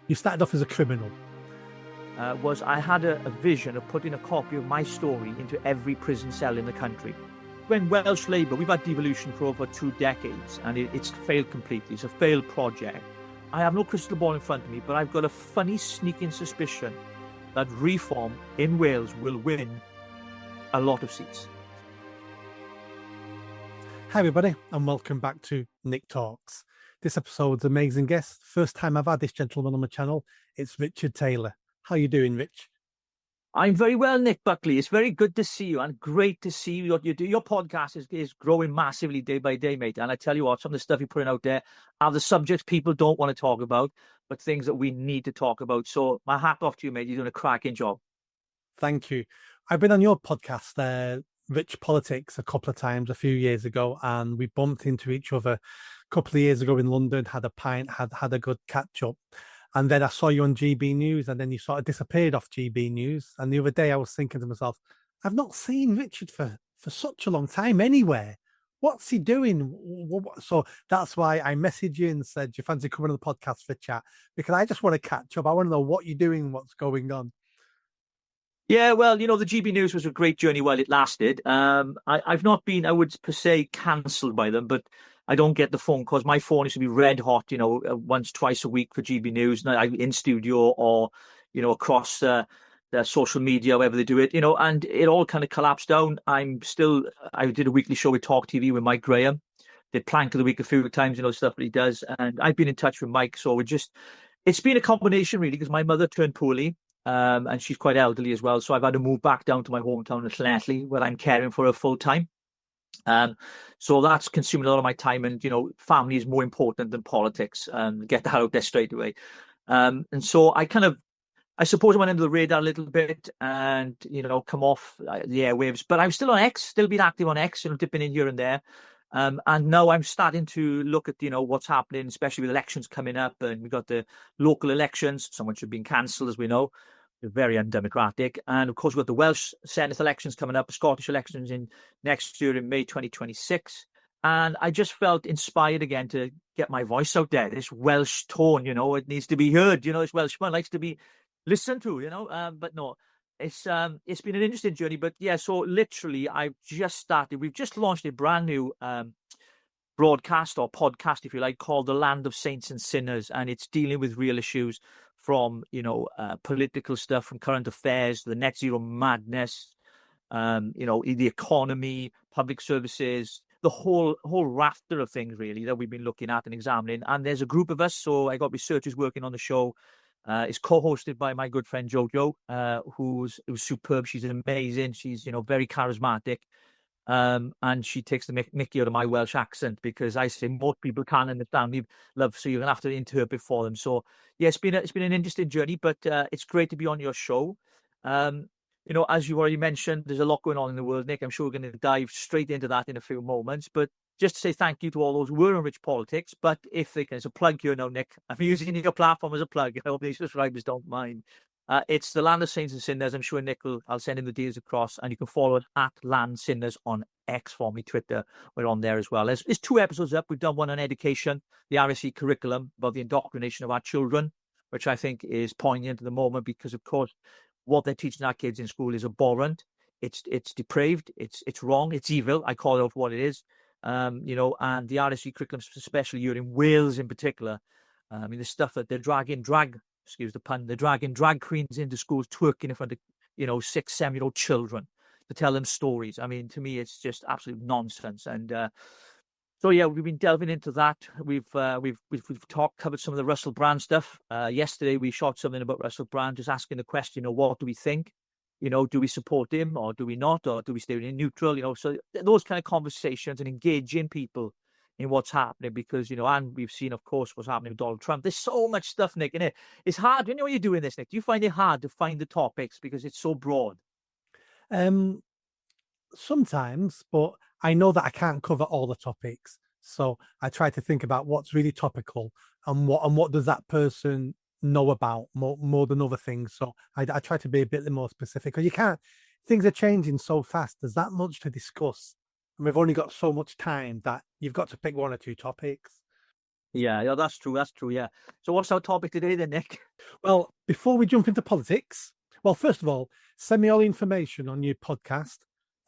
You started off as a criminal. Was I had a vision of putting a copy of my story into every prison cell in the country. When Welsh Labour, we've had devolution for over 2 decades, and it's failed completely. It's a failed project. I have no crystal ball in front of me, but I've got a funny sneaking suspicion that reform in Wales will win a lot of seats. Hi everybody, and welcome back to Nick Talks. This episode's amazing guest. First time I've had this gentleman on my channel. It's Richard Taylor. How you doing, Rich? I'm very well, Nick Buckley. It's very good to see you and great to see what you do. Your podcast is growing massively day by day, mate. And I tell you what, some of the stuff you're putting out there are the subjects people don't want to talk about, but things that we need to talk about. So my hat off to you, mate. You're doing a cracking job. Thank you. I've been on your podcast, Rich Politics, a couple of times a few years ago, and we bumped into each other a couple of years ago in London, had a pint, had a good catch up. And then I saw you on GB News, and then you sort of disappeared off GB News. And the other day I was thinking to myself, I've not seen Richard for such a long time anywhere. What's he doing? So that's why I messaged you and said, do you fancy coming on the podcast for chat? Because I just want to catch up. I want to know what you're doing, what's going on. Yeah, well, the GB News was a great journey while it lasted. I've not been, I would per se, cancelled by them, but I don't get the phone calls. My phone used to be red hot, once, twice a week for GB News, and I'm in studio or, across the social media, wherever they do it, and it all kind of collapsed down. I did a weekly show with Talk TV with Mike Graham, did Plank of the Week a few times, stuff that he does. And I've been in touch with Mike. So it's been a combination really, because my mother turned poorly. And she's quite elderly as well. So I've had to move back down to my hometown of Llanelli, where I'm caring for her full time. So that's consuming a lot of my time, and, family is more important than politics, and get that out there straight away. And so I suppose I went under the radar a little bit and, come off the airwaves, but I'm still on X, still being active on X, dipping in here and there. And now I'm starting to look at, what's happening, especially with elections coming up, and we've got the local elections. Some which have been cancelled, as we know. They're very undemocratic. And of course, we've got the Welsh Senate elections coming up, Scottish elections in next year in May 2026. And I just felt inspired again to get my voice out there. This Welsh tone, it needs to be heard. This Welshman likes to be listened to, but no. It's been an interesting journey, but yeah, so literally we've just launched a brand new broadcast or podcast, if you like, called The Land of Saints and Sinners, and it's dealing with real issues from, political stuff, from current affairs, the net zero madness, the economy, public services, the whole rafter of things really that we've been looking at and examining. And there's a group of us, so I got researchers working on the show. It's co-hosted by my good friend Jojo, who's superb. She's amazing. She's very charismatic, and she takes the mickey out of my Welsh accent, because I say most people can't understand me, love. So you're gonna have to interpret for them. So yeah, it's been an interesting journey, but it's great to be on your show. As you already mentioned, there's a lot going on in the world, Nick. I'm sure we're going to dive straight into that in a few moments, but just to say thank you to all those who were in Rich Politics. But if they can, it's a plug here now, Nick. I'm using your platform as a plug. I hope these subscribers don't mind. It's The Land of Saints and Sinners. I'm sure Nick I'll send him the deals across, and you can follow it at Land Sinners on X for me, Twitter. We're on there as well. There's 2 episodes up. We've done one on education, the RSE curriculum, about the indoctrination of our children, which I think is poignant at the moment, because of course what they're teaching our kids in school is abhorrent. It's depraved. It's wrong. It's evil. I call it what it is. And the RSE curriculum, especially here in Wales in particular. The stuff that they're excuse the pun, they're dragging drag queens into schools, twerking in front of, 6-7-year-old children to tell them stories. To me, it's just absolute nonsense. And so yeah, we've been delving into that. We've covered some of the Russell Brand stuff. Yesterday we shot something about Russell Brand, just asking the question, what do we think? Do we support him or do we not, or do we stay neutral? So those kind of conversations, and engaging people in what's happening, because and we've seen, of course, what's happening with Donald Trump. There's so much stuff, Nick, in it. It's hard when you're doing this, Nick. Do you find it hard to find the topics because it's so broad? Sometimes, but I know that I can't cover all the topics, so I try to think about what's really topical and what does that person know about more than other things. So I try to be a bit more specific, because you can't. Things are changing so fast. There's that much to discuss, and we've only got so much time that you've got to pick 1 or 2 topics. Yeah, that's true. That's true. Yeah. So what's our topic today then, Nick? Well, before we jump into politics, well, first of all, send me all the information on your podcast,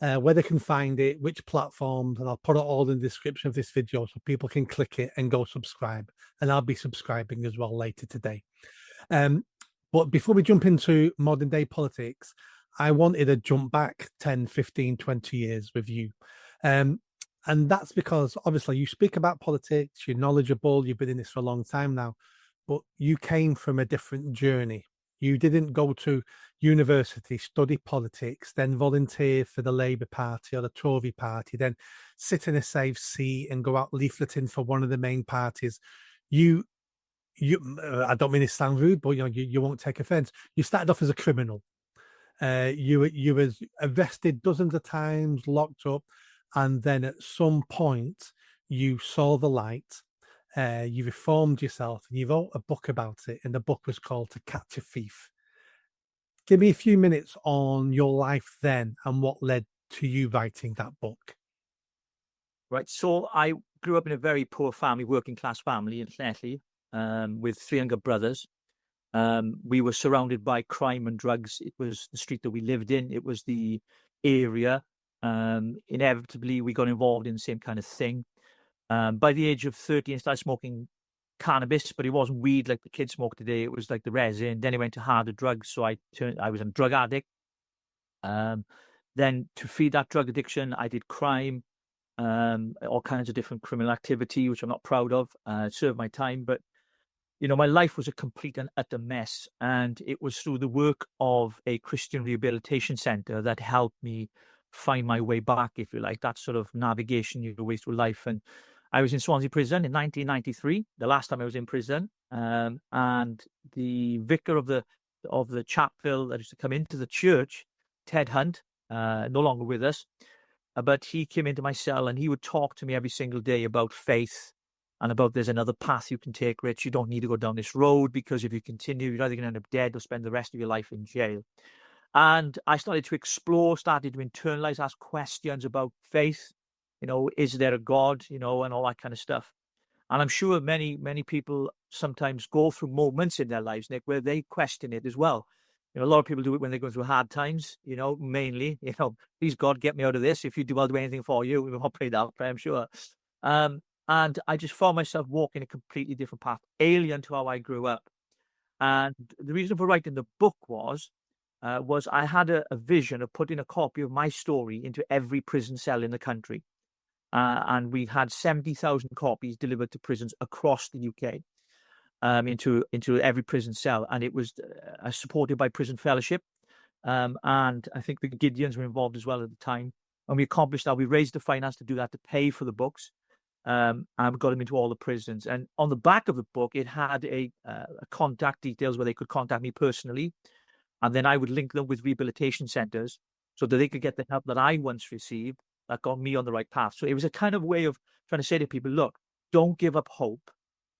where they can find it, which platforms, and I'll put it all in the description of this video so people can click it and go subscribe. And I'll be subscribing as well later today. Um, but before we jump into modern day politics, I wanted to jump back 10, 15, 20 years with you. Um, and that's because obviously you speak about politics, you're knowledgeable, you've been in this for a long time now, but you came from a different journey. You didn't go to university, study politics, then volunteer for the Labour Party or the Tory Party, then sit in a safe seat and go out leafleting for one of the main parties. You I don't mean to sound rude, but you won't take offense. You started off as a criminal. You was arrested dozens of times, locked up, and then at some point you saw the light. You reformed yourself, and you wrote a book about it, and the book was called "To Catch a Thief." Give me a few minutes on your life then, and what led to you writing that book. Right. So I grew up in a very poor family, working class family in Llanelli, with three younger brothers. We were surrounded by crime and drugs. It was the street that we lived in. It was the area. Inevitably, we got involved in the same kind of thing. By the age of 13, I started smoking cannabis, but it wasn't weed like the kids smoke today. It was like the resin. Then I went to harder drugs. So I was a drug addict. Then to feed that drug addiction, I did crime, all kinds of different criminal activity, which I'm not proud of. Served my time, but my life was a complete and utter mess. And it was through the work of a Christian rehabilitation center that helped me find my way back, if you like, that sort of navigation your way through life. And I was in Swansea prison in 1993, the last time I was in prison. And the vicar of the chapel that used to come into the church, Ted Hunt, no longer with us, but he came into my cell and he would talk to me every single day about faith and about there's another path you can take, Rich. You don't need to go down this road, because if you continue, you're either going to end up dead or spend the rest of your life in jail. And I started to explore, started to internalize, ask questions about faith. Is there a God, and all that kind of stuff. And I'm sure many, many people sometimes go through moments in their lives, Nick, where they question it as well. A lot of people do it when they're going through hard times, mainly, please God, get me out of this. If you do, I'll do anything for you. We won't play that, I'm sure. And I just found myself walking a completely different path, alien to how I grew up. And the reason for writing the book was I had a vision of putting a copy of my story into every prison cell in the country. And we had 70,000 copies delivered to prisons across the UK, into every prison cell. And it was supported by Prison Fellowship. And I think the Gideons were involved as well at the time. And we accomplished that. We raised the finance to do that, to pay for the books. And we got them into all the prisons. And on the back of the book, it had a contact details where they could contact me personally. And then I would link them with rehabilitation centers so that they could get the help that I once received that got me on the right path. So it was a kind of way of trying to say to people, look, don't give up hope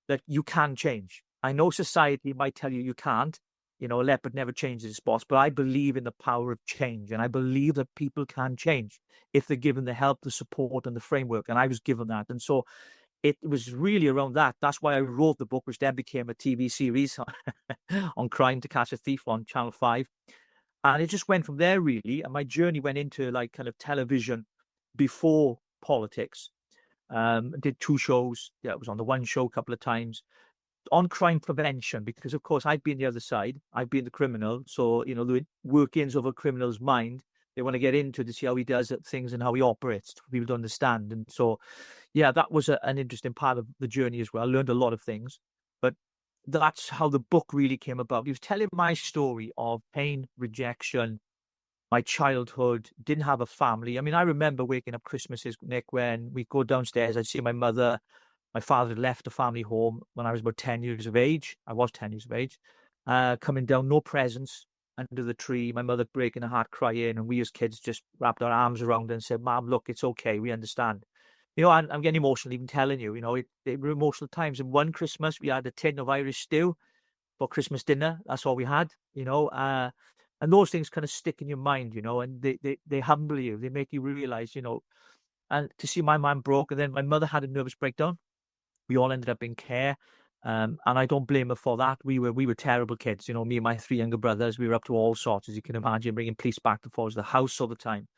that you can change. I know society might tell you can't, a leopard never changes its spots, but I believe in the power of change. And I believe that people can change if they're given the help, the support, and the framework. And I was given that. And so it was really around that. That's why I wrote the book, which then became a TV series on crime, To Catch a Thief on Channel 5. And it just went from there, really. And my journey went into like kind of television before politics. Did 2 shows. Yeah, it was on the one show a couple of times on crime prevention, because of course I'd been the other side. I'd been the criminal. So, the workings of a criminal's mind, they want to get into to see how he does things and how he operates for people to understand. And so, yeah, that was an interesting part of the journey as well. I learned a lot of things, but that's how the book really came about. He was telling my story of pain, rejection, my childhood, didn't have a family. I mean, I remember waking up Christmases, Nick, when we go downstairs, I'd see my mother. My father had left the family home when I was about 10 years of age. I was 10 years of age. Coming down, no presents under the tree. My mother breaking her heart, crying. And we as kids just wrapped our arms around her and said, Mom, look, it's okay. We understand. I'm getting emotional even telling you, they were emotional times. And one Christmas, we had a tin of Irish stew for Christmas dinner. That's all we had, and those things kind of stick in your mind, and they humble you. They make you realize, and to see my mind broke. And then my mother had a nervous breakdown. We all ended up in care. And I don't blame her for that. We were terrible kids. Me and my three younger brothers, we were up to all sorts, as you can imagine, bringing police back and forth to the house all the time.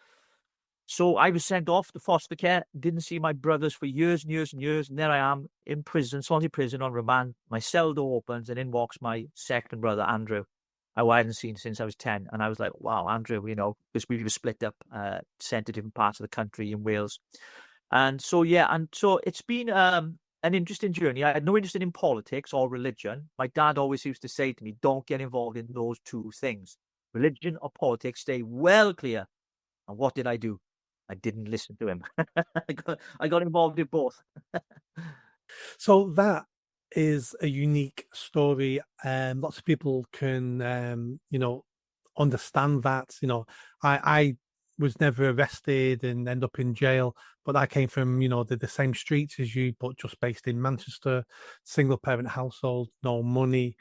So I was sent off to foster care, didn't see my brothers for years and years and years. And there I am in prison, Swansea prison on remand. My cell door opens and in walks my second brother, Andrew, who I hadn't seen since I was 10. And I was like, wow, Andrew, because we were split up, sent to different parts of the country in Wales. And so, yeah, and so it's been an interesting journey. I had no interest in politics or religion. My dad always used to say to me, don't get involved in those two things. Religion or politics, stay well clear. And what did I do? I didn't listen to him. I got involved in both. So that is a unique story. Lots of people can, understand that. I was never arrested and end up in jail, but I came from, the same streets as you, but just based in Manchester, single parent household, no money.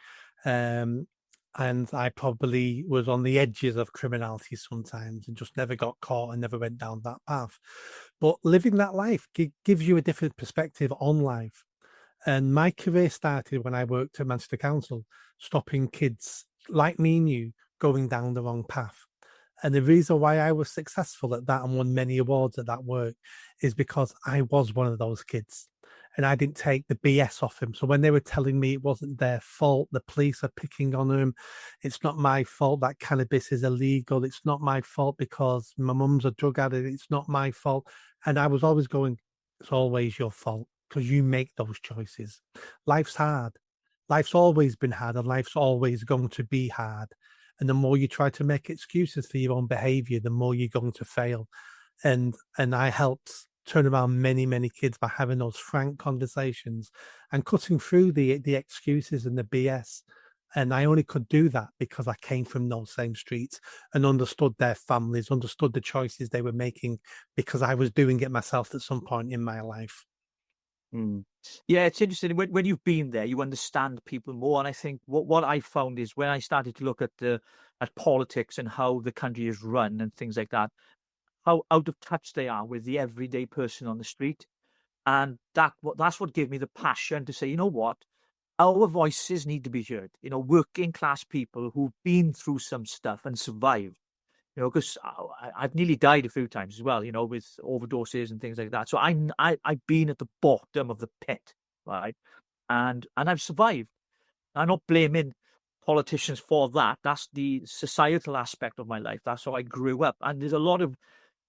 And I probably was on the edges of criminality sometimes and just never got caught and never went down that path. But living that life gives you a different perspective on life. And my career started when I worked at Manchester Council, stopping kids like me and you going down the wrong path. And the reason why I was successful at that and won many awards at that work is because I was one of those kids and I didn't take the BS off them. So when they were telling me it wasn't their fault, the police are picking on them, it's not my fault that cannabis is illegal, it's not my fault because my mum's a drug addict, it's not my fault. And I was always going, it's always your fault because you make those choices. Life's hard. Life's always been hard and life's always going to be hard. And the more you try to make excuses for your own behavior, the more you're going to fail. And I helped turn around many, many kids by having those frank conversations and cutting through the excuses and the BS. And I only could do that because I came from those same streets and understood their families, understood the choices they were making because I was doing it myself at some point in my life. Mm. Yeah, it's interesting. When you've been there, you understand people more. And I think what I found is when I started to look at politics and how the country is run and things like that, how out of touch they are with the everyday person on the street. And that's what gave me the passion to say, you know what? Our voices need to be heard. Working class people who've been through some stuff and survived. Because I've nearly died a few times as well, with overdoses and things like that. So I've been at the bottom of the pit, right? And I've survived. I'm not blaming politicians for that. That's the societal aspect of my life. That's how I grew up. And there's a lot of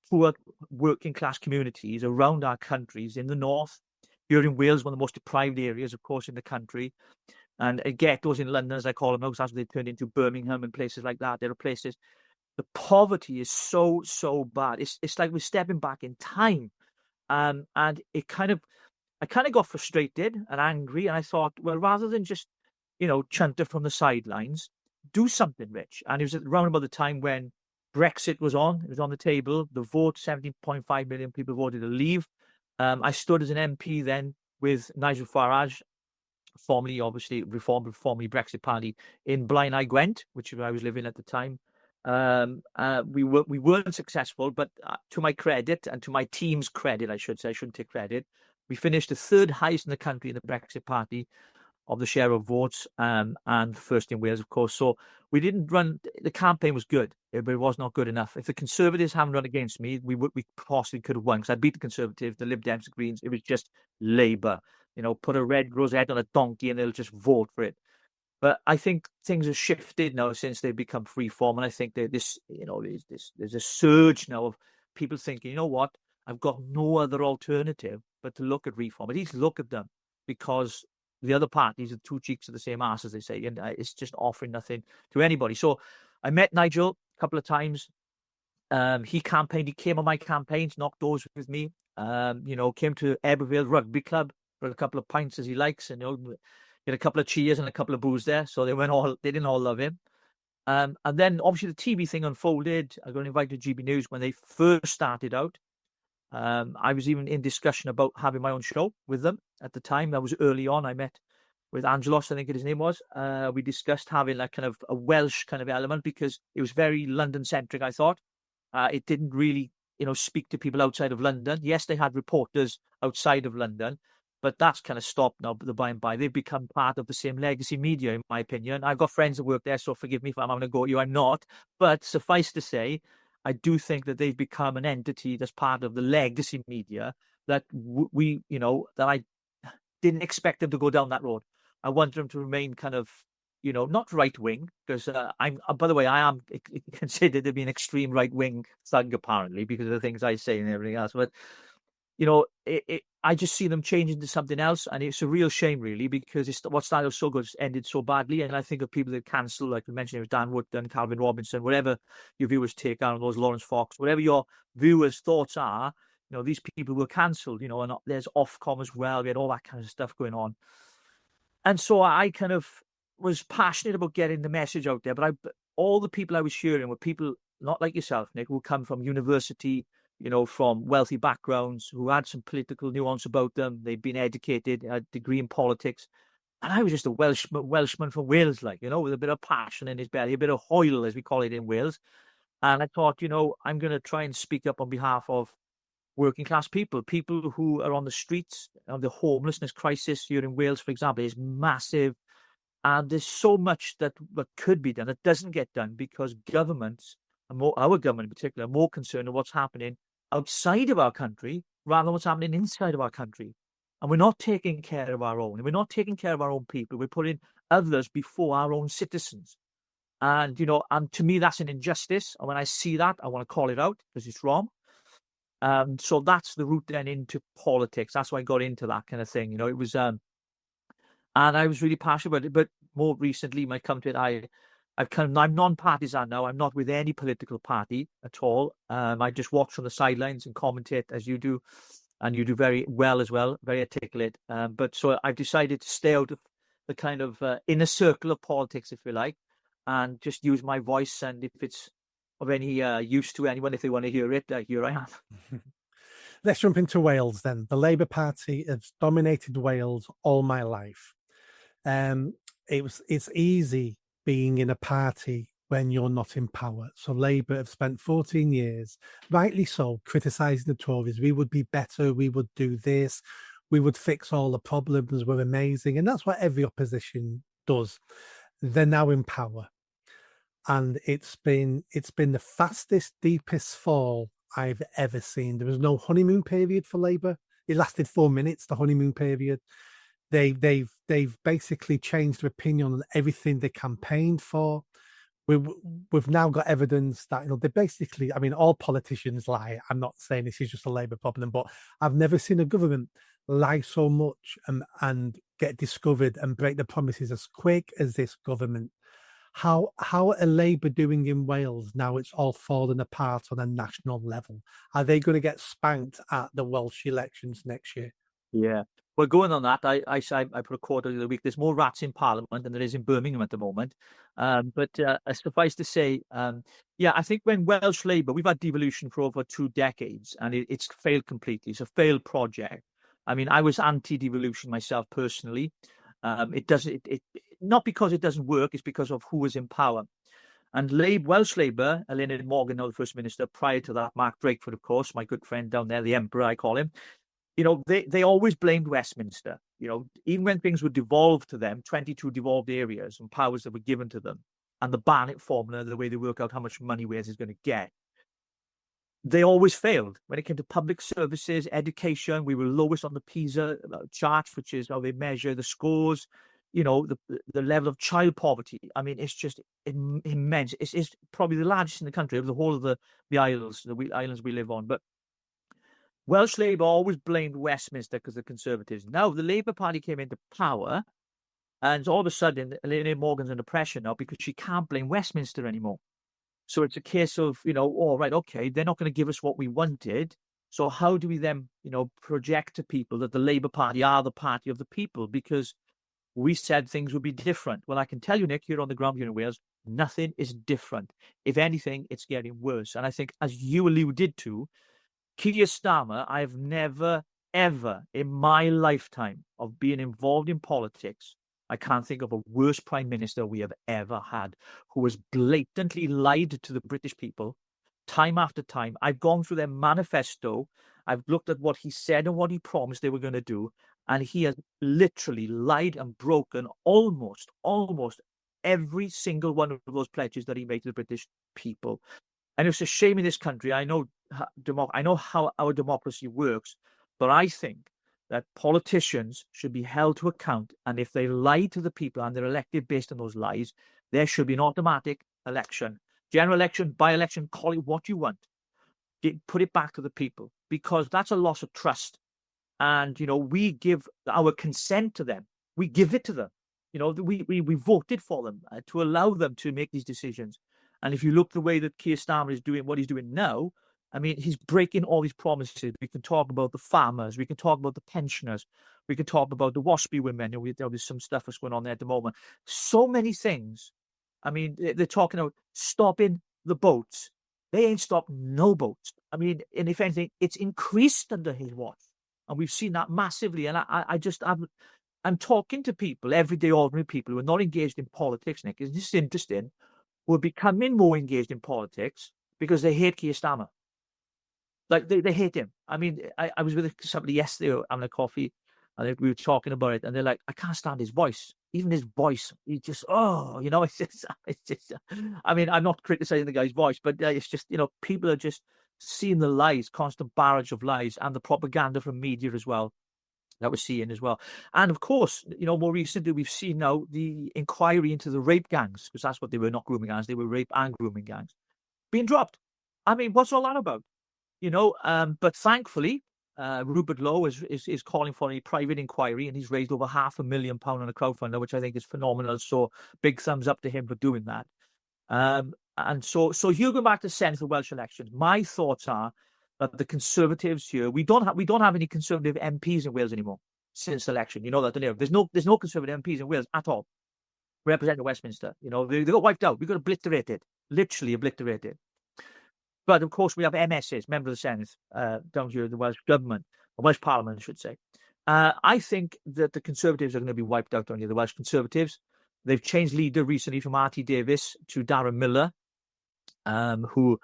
poor working class communities around our countries in the north. Here in Wales, one of the most deprived areas, of course, in the country. And ghettos in London, as I call them, because that's what they turned into, Birmingham and places like that. There are places. The poverty is so, so bad. It's like we're stepping back in time. And I kind of got frustrated and angry. And I thought, well, rather than just, chanter from the sidelines, do something, Rich. And it was around about the time when Brexit was on. It was on the table. The vote, 17.5 million people voted to leave. I stood as an MP then with Nigel Farage, formerly, obviously, Reform, formerly Brexit Party, in Blaen I Gwent, which I was living at the time. We weren't successful, but to my credit and to my team's credit, I should say, I shouldn't take credit, we finished the third highest in the country in the Brexit Party of the share of votes, and first in Wales, of course. So we didn't run. The campaign was good, but it was not good enough. If the Conservatives hadn't run against me, we possibly could have won, because I beat the Conservatives, the Lib Dems, the Greens. It was just Labour. Put a red rosette on a donkey and they'll just vote for it. But I think things have shifted now since they've become freeform, and I think that there's a surge now of people thinking, you know what, I've got no other alternative but to look at reform. At least look at them, because the other parties are two cheeks of the same ass, as they say, and it's just offering nothing to anybody. So I met Nigel a couple of times. He campaigned. He came on my campaigns, knocked doors with me. Came to Ebervale Rugby Club for a couple of pints, as he likes, and get a couple of cheers and a couple of boos there. So they didn't all love him. And then obviously the TV thing unfolded. I got invited to GB News when they first started out. I was even in discussion about having my own show with them at the time. That was early on. I met with Angelos, I think his name was. We discussed having like kind of a Welsh kind of element, because it was very London centric, I thought. It didn't really, speak to people outside of London. Yes, they had reporters outside of London, But that's kind of stopped now, the by and by. They've become part of the same legacy media, in my opinion. I've got friends that work there, so forgive me if I'm having a go at you. I'm not. But suffice to say, I do think that they've become an entity that's part of the legacy media that that I didn't expect them to go down that road. I want them to remain kind of, not right wing, because by the way, I am considered to be an extreme right wing thug, apparently, because of the things I say and everything else. But, I just see them changing to something else. And it's a real shame, really, because what started so good ended so badly. And I think of people that cancel, like we mentioned, it was Dan Wootton, Calvin Robinson, whatever your viewers take on those, Lawrence Fox, whatever your viewers' thoughts are, these people were cancelled, and there's Ofcom as well. We had all that kind of stuff going on. And so I kind of was passionate about getting the message out there. But all the people I was hearing were people not like yourself, Nick, who come from university, from wealthy backgrounds, who had some political nuance about them. They'd been educated, had a degree in politics. And I was just a Welshman from Wales, with a bit of passion in his belly, a bit of hoil, as we call it in Wales. And I thought, I'm going to try and speak up on behalf of working class people who are on the streets. The homelessness crisis here in Wales, for example, is massive. And there's so much that could be done that doesn't get done because governments, and our government in particular, are more concerned with what's happening outside of our country rather than what's happening inside of our country. And we're not taking care of our own. And we're not taking care of our own people. We're putting others before our own citizens. And, and to me, that's an injustice. And when I see that, I want to call it out because it's wrong. So that's the route then into politics. That's why I got into that kind of thing. It was, and I was really passionate about it. But more recently, when I come to it, I'm non-partisan now. I'm not with any political party at all. I just watch from the sidelines and commentate as you do, and you do very well as well, very articulate. But so I've decided to stay out of the kind of inner circle of politics, if you like, and just use my voice. And if it's of any use to anyone, if they want to hear it, here I am. Let's jump into Wales then. The Labour Party has dominated Wales all my life. It's easy being in a party when you're not in power. So Labour have spent 14 years, rightly so, criticising the Tories. We would be better. We would do this. We would fix all the problems. We're amazing. And that's what every opposition does. They're now in power. And it's been the fastest, deepest fall I've ever seen. There was no honeymoon period for Labour. It lasted 4 minutes, the honeymoon period. They've basically changed their opinion on everything they campaigned for. We've now got evidence that they basically, I mean, all politicians lie. I'm not saying this is just a Labour problem, but I've never seen a government lie so much and get discovered and break the promises as quick as this government. How are Labour doing in Wales now? It's all fallen apart on a national level. Are they going to get spanked at the Welsh elections next year? Yeah. Well, going on that, I put a quote the other week. There's more rats in Parliament than there is in Birmingham at the moment. But suffice to say, I think when Welsh Labour, we've had devolution for over 2 decades, and it's failed completely. It's a failed project. I mean, I was anti-devolution myself personally. It not because it doesn't work, it's because of who was in power. And Welsh Labour, Eluned Morgan, now the First Minister, prior to that, Mark Drakeford, of course, my good friend down there, the Emperor, I call him. They always blamed Westminster. Even when things were devolved to them, 22 devolved areas and powers that were given to them, and the Barnett formula, the way they work out how much money Wales is going to get, they always failed. When it came to public services, education, we were lowest on the PISA charts, which is how they measure the scores. The level of child poverty. I mean, it's just immense. It's probably the largest in the country of the whole of the islands, islands we live on. But Welsh Labour always blamed Westminster because of the Conservatives. Now the Labour Party came into power, and all of a sudden, Eluned Morgan's under pressure now because she can't blame Westminster anymore. So it's a case of, all right, okay, they're not going to give us what we wanted. So how do we then, project to people that the Labour Party are the party of the people? Because we said things would be different. Well, I can tell you, Nick, here on the ground here in Wales, nothing is different. If anything, it's getting worse. And I think, as you alluded to, Keir Starmer, I've never, ever in my lifetime of being involved in politics, I can't think of a worse prime minister we have ever had, who has blatantly lied to the British people time after time. I've gone through their manifesto. I've looked at what he said and what he promised they were going to do. And he has literally lied and broken almost every single one of those pledges that he made to the British people. And it's a shame in this country. I know how our democracy works, but I think that politicians should be held to account. And if they lie to the people and they're elected based on those lies, there should be an automatic election, general election, by-election, call it what you want. Put it back to the people, because that's a loss of trust. And, we give our consent to them. We give it to them. We voted for them to allow them to make these decisions. And if you look the way that Keir Starmer is doing what he's doing now, I mean, he's breaking all these promises. We can talk about the farmers. We can talk about the pensioners. We can talk about the WASPy women. There's some stuff that's going on there at the moment. So many things. I mean, they're talking about stopping the boats. They ain't stopped no boats. I mean, and if anything, it's increased under his watch. And we've seen that massively. And I'm talking to people, everyday ordinary people who are not engaged in politics, Nick. It's just interesting. Who are becoming more engaged in politics because they hate Keir Starmer. Like they hate him. I mean, I was with somebody yesterday having a coffee, and we were talking about it, and they're like, I can't stand his voice. Even his voice, he just, it's just. I mean, I'm not criticizing the guy's voice, but it's just, people are just seeing the lies, constant barrage of lies, and the propaganda from media as well that we're seeing as well. And of course, more recently, we've seen now the inquiry into the rape gangs, because that's what they were, not grooming gangs, they were rape and grooming gangs, being dropped. I mean, what's all that about? But thankfully, Rupert Lowe is calling for a private inquiry, and he's raised over £500,000 on a crowdfunder, which I think is phenomenal. So big thumbs up to him for doing that. And so you go back to Senate, the Welsh elections. My thoughts are that the Conservatives here, we don't have any Conservative MPs in Wales anymore since the election. You know that, don't you? There's no Conservative MPs in Wales at all representing Westminster. They got wiped out. We got obliterated, literally obliterated. But of course, we have MSs, members of the Senate, down here in the Welsh government, or Welsh Parliament, I should say. I think that the Conservatives are going to be wiped out down here, the Welsh Conservatives. They've changed leader recently from R.T. Davies to Darren Miller, who,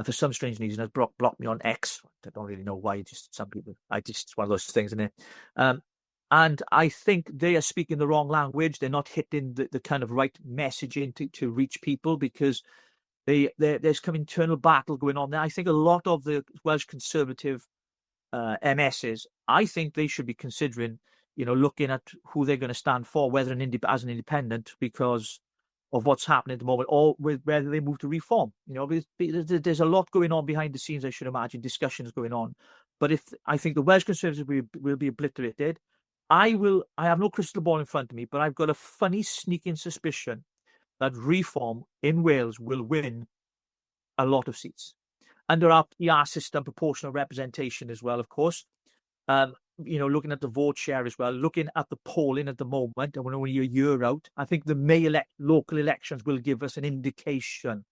for some strange reason, has blocked me on X. I don't really know why. Just some people, it's one of those things, isn't it? And I think they are speaking the wrong language. They're not hitting the kind of right messaging to reach people, because there's some internal battle going on there. I think a lot of the Welsh Conservative MSs, I think they should be considering, looking at who they're going to stand for, whether as an independent, because of what's happening at the moment, or whether they move to reform. There's a lot going on behind the scenes, I should imagine, discussions going on. But I think the Welsh Conservatives will be obliterated. I have no crystal ball in front of me, but I've got a funny sneaking suspicion that reform in Wales will win a lot of seats under our PR system, proportional representation as well, of course. Looking at the vote share as well, looking at the polling at the moment, and we're only a year out, I think the May local elections will give us an indication,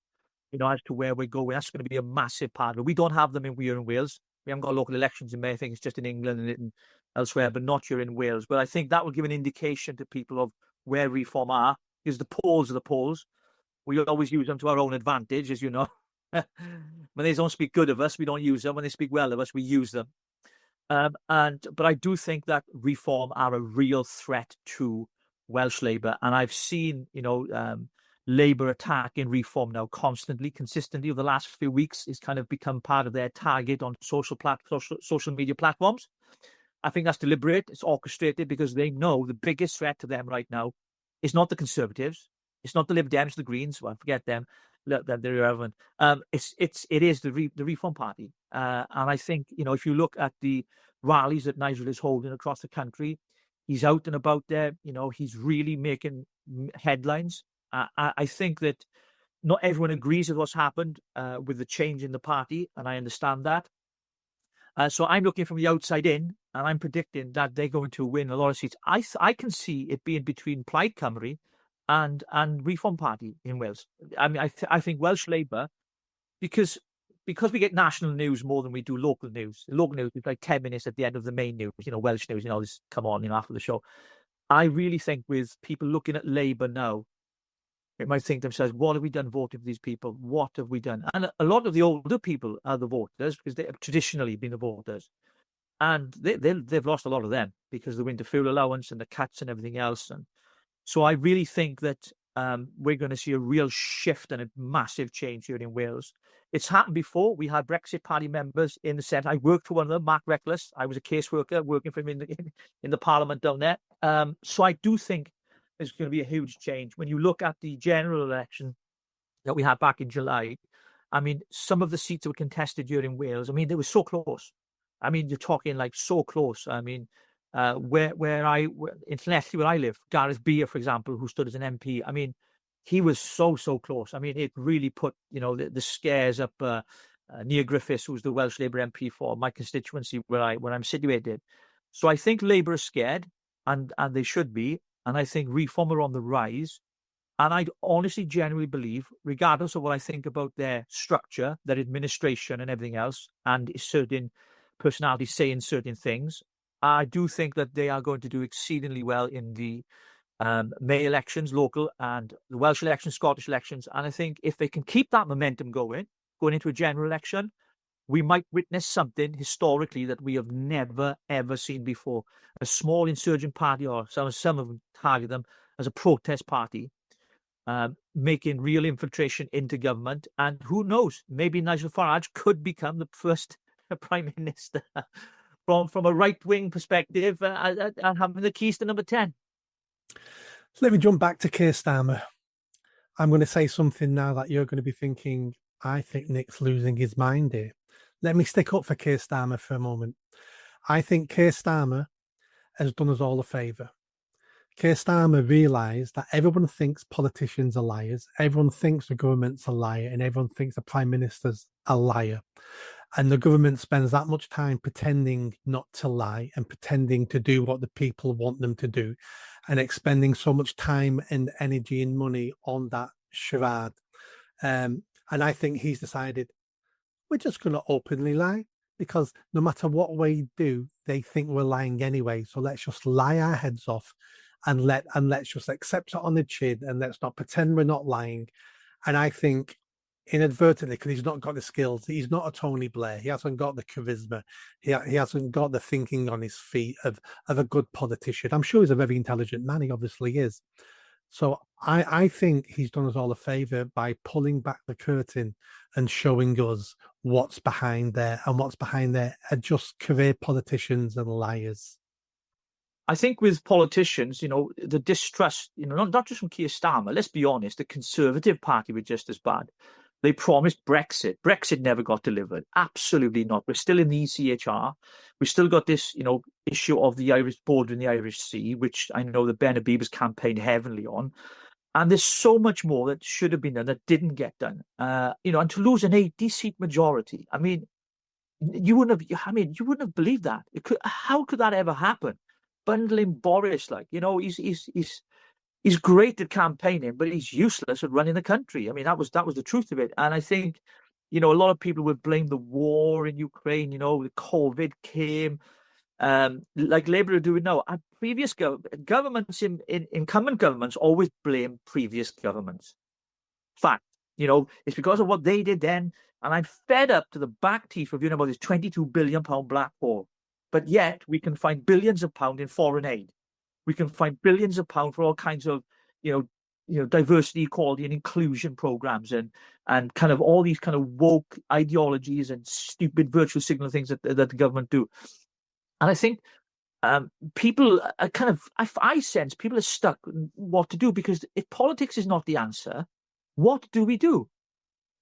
as to where we're going. That's going to be a massive part of it. We don't have them here in Wales. We haven't got local elections in May. I think it's just in England and elsewhere, but not here in Wales. But I think that will give an indication to people of where reform are, because the polls are the polls. We always use them to our own advantage, as you know. When they don't speak good of us, we don't use them. When they speak well of us, we use them. But I do think that reform are a real threat to Welsh Labour. And I've seen, Labour attacking reform now consistently over the last few weeks. It's kind of become part of their target on social media platforms. I think that's deliberate. It's orchestrated, because they know the biggest threat to them right now is not the Conservatives. It's not the Lib Dems, the Greens. Well, forget them. They're irrelevant. It is the Reform Party. And I think, if you look at the rallies that Nigel is holding across the country, he's out and about there. He's really making headlines. I think that not everyone agrees with what's happened with the change in the party, and I understand that. So I'm looking from the outside in, and I'm predicting that they're going to win a lot of seats. I can see it being between Plaid Cymru and Reform Party in Wales. I mean, I think Welsh Labour, because we get national news more than we do local news. Local news is like 10 minutes at the end of the main news. Welsh news, this come on, after the show. I really think with people looking at Labour now, it might think to themselves, what have we done voting for these people? What have we done? And a lot of the older people are the voters, because they have traditionally been the voters. and they've lost a lot of them because of the winter fuel allowance and the cuts and everything else. And so I really think that we're going to see a real shift and a massive change here in Wales. It's happened before. We had Brexit Party members in the Senate. I worked for one of them, Mark Reckless. I was a caseworker working for him in the Parliament down there. So I do think there's going to be a huge change. When you look at the general election that we had back in July, I mean, some of the seats that were contested here in Wales, I mean, they were so close. I mean, you're talking like so close. I mean, in Llanelli, where I live, Gareth Beer, for example, who stood as an MP, I mean, he was so close. I mean, it really put, the scares up Neil Griffiths, who's the Welsh Labour MP for my constituency where I'm situated. So I think Labour are scared, and they should be, and I think Reform are on the rise. And I honestly, genuinely believe, regardless of what I think about their structure, their administration and everything else, and certain personalities saying certain things, I do think that they are going to do exceedingly well in the May elections, local, and the Welsh elections, Scottish elections. And I think if they can keep that momentum going into a general election, we might witness something historically that we have never, ever seen before. A small insurgent party, or some of them target them as a protest party, making real infiltration into government. And who knows, maybe Nigel Farage could become the first Prime Minister from a right-wing perspective and having the keys to number 10. So let me jump back to Keir Starmer. I'm going to say something now that you're going to be thinking, I think Nick's losing his mind here. Let me stick up for Keir Starmer for a moment. I think Keir Starmer has done us all a favour. Keir Starmer realised that everyone thinks politicians are liars, everyone thinks the government's a liar, and everyone thinks the Prime Minister's a liar. And the government spends that much time pretending not to lie and pretending to do what the people want them to do, and expending so much time and energy and money on that charade. And I think he's decided, we're just going to openly lie, because no matter what we do, they think we're lying anyway. So let's just lie our heads off and let's just accept it on the chin, and let's not pretend we're not lying. And I think inadvertently, because he's not got the skills, he's not a Tony Blair, he hasn't got the charisma, he hasn't got the thinking on his feet of a good politician. I'm sure he's a very intelligent man, he obviously is. So I think he's done us all a favour by pulling back the curtain and showing us what's behind there, and what's behind there are just career politicians and liars. I think with politicians, the distrust, not just from Keir Starmer, let's be honest, the Conservative Party were just as bad. They promised Brexit. Brexit never got delivered. Absolutely not. We're still in the ECHR. We've still got this, issue of the Irish border in the Irish Sea, which I know that Ben Habib has campaigned heavily on. And there's so much more that should have been done that didn't get done. And to lose an 80-seat majority, I mean, you wouldn't have believed that. How could that ever happen? Bundling Boris, he's great at campaigning, but he's useless at running the country. I mean, that was the truth of it. And I think, a lot of people would blame the war in Ukraine. The COVID came, like Labour are doing now. And previous governments, incumbent governments, always blame previous governments. Fact, it's because of what they did then. And I'm fed up to the back teeth of about this £22 billion black hole. But yet we can find billions of pounds in foreign aid. We can find billions of pounds for all kinds of, diversity, equality, and inclusion programs, and kind of all these kind of woke ideologies and stupid virtual signal things that the government do. And I think people are I sense people are stuck in what to do, because if politics is not the answer, what do we do?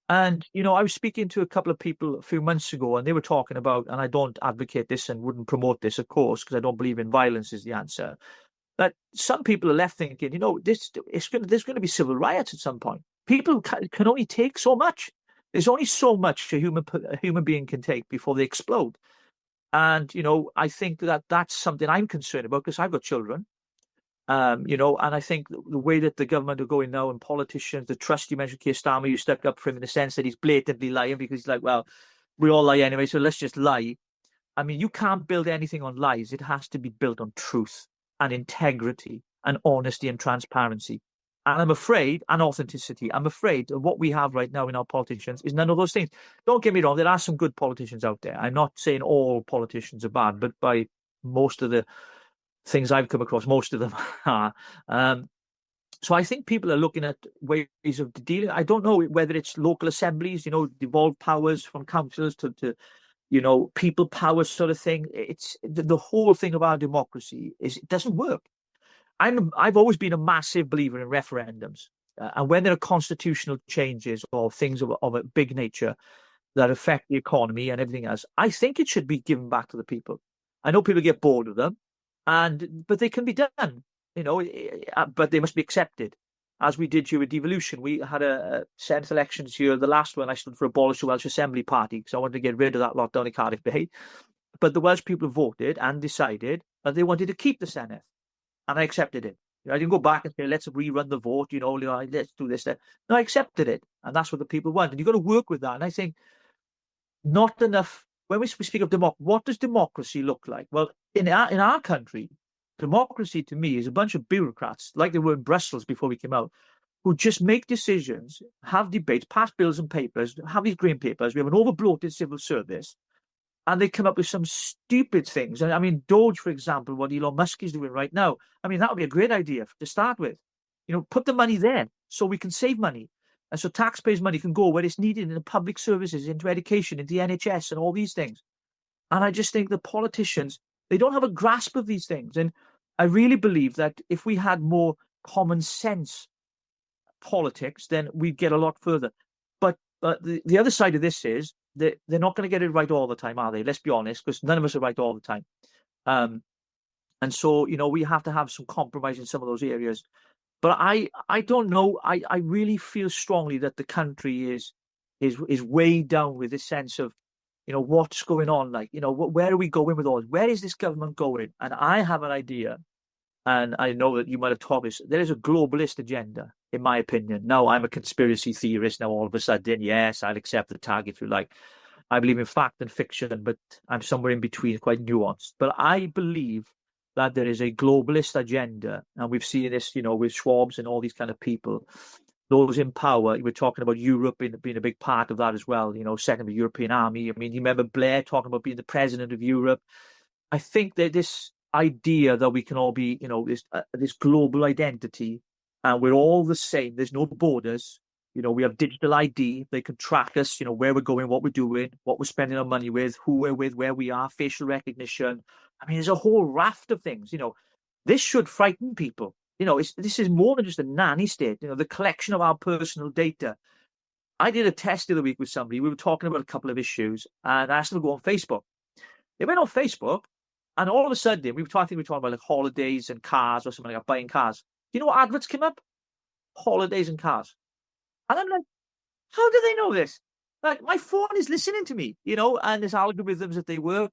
And, I was speaking to a couple of people a few months ago, and they were talking about, and I don't advocate this and wouldn't promote this, of course, because I don't believe in violence is the answer. But some people are left thinking, there's going to be civil riots at some point. People can only take so much. There's only so much a human being can take before they explode. And, I think that that's something I'm concerned about, because I've got children. And I think the way that the government are going now, and politicians, the trust, you mentioned Keir Starmer, you stuck up for him in the sense that he's blatantly lying, because he's like, well, we all lie anyway, so let's just lie. I mean, you can't build anything on lies. It has to be built on truth and integrity and honesty and transparency. And I'm afraid, and authenticity, I'm afraid of what we have right now in our politicians is none of those things. Don't get me wrong, there are some good politicians out there. I'm not saying all politicians are bad, but by most of the things I've come across, most of them are. So I think people are looking at ways of dealing. I don't know whether it's local assemblies, devolved powers from councils to people powers sort of thing. It's the whole thing about democracy is it doesn't work. I've always been a massive believer in referendums, and when there are constitutional changes or things of a big nature that affect the economy and everything else, I think it should be given back to the people. I know people get bored of them, but they can be done, but they must be accepted. As we did during devolution, we had a Senate elections here. The last one, I stood for abolish the Welsh Assembly Party because I wanted to get rid of that lot down in Cardiff Bay. But the Welsh people voted and decided that they wanted to keep the Senate, and I accepted it. I didn't go back and say, let's rerun the vote, let's do this. No, I accepted it. And that's what the people want. And you've got to work with that. And I think not enough. When we speak of democracy, what does democracy look like? Well, in our country, democracy to me is a bunch of bureaucrats, like they were in Brussels before we came out, who just make decisions, have debates, pass bills and papers, have these green papers. We have an overbloated civil service, and they come up with some stupid things. I mean, Doge, for example, what Elon Musk is doing right now. I mean, that would be a great idea to start with. Put the money there so we can save money. And so taxpayers' money can go where it's needed in the public services, into education, into the NHS and all these things. And I just think the politicians, they don't have a grasp of these things. And I really believe that if we had more common sense politics, then we'd get a lot further. But the other side of this is that they're not going to get it right all the time, are they? Let's be honest, because none of us are right all the time. And so, we have to have some compromise in some of those areas. But I don't know. I really feel strongly that the country is weighed down with this sense of, what's going on? Like, where are we going with all this? Where is this government going? And I have an idea, and I know that you might have taught this. There is a globalist agenda, in my opinion. Now, I'm a conspiracy theorist. Now, all of a sudden, yes, I'll accept the tag if you like. I believe in fact and fiction, but I'm somewhere in between, quite nuanced. But I believe that there is a globalist agenda, and we've seen this, with Schwabs and all these kind of people, those in power. We're talking about Europe being a big part of that as well, setting the European army. I mean, you remember Blair talking about being the president of Europe. I think that this idea that we can all be, this global identity, and we're all the same. There's no borders. We have digital ID. They can track us, where we're going, what we're doing, what we're spending our money with, who we're with, where we are, facial recognition. I mean, there's a whole raft of things. This should frighten people. This is more than just a nanny state. The collection of our personal data. I did a test the other week with somebody. We were talking about a couple of issues, and I asked them to go on Facebook. They went on Facebook, and all of a sudden, I think we were talking about like holidays and cars or something like that, buying cars. Do you know what adverts came up? Holidays and cars. And I'm like, how do they know this? Like, my phone is listening to me, and there's algorithms that they work.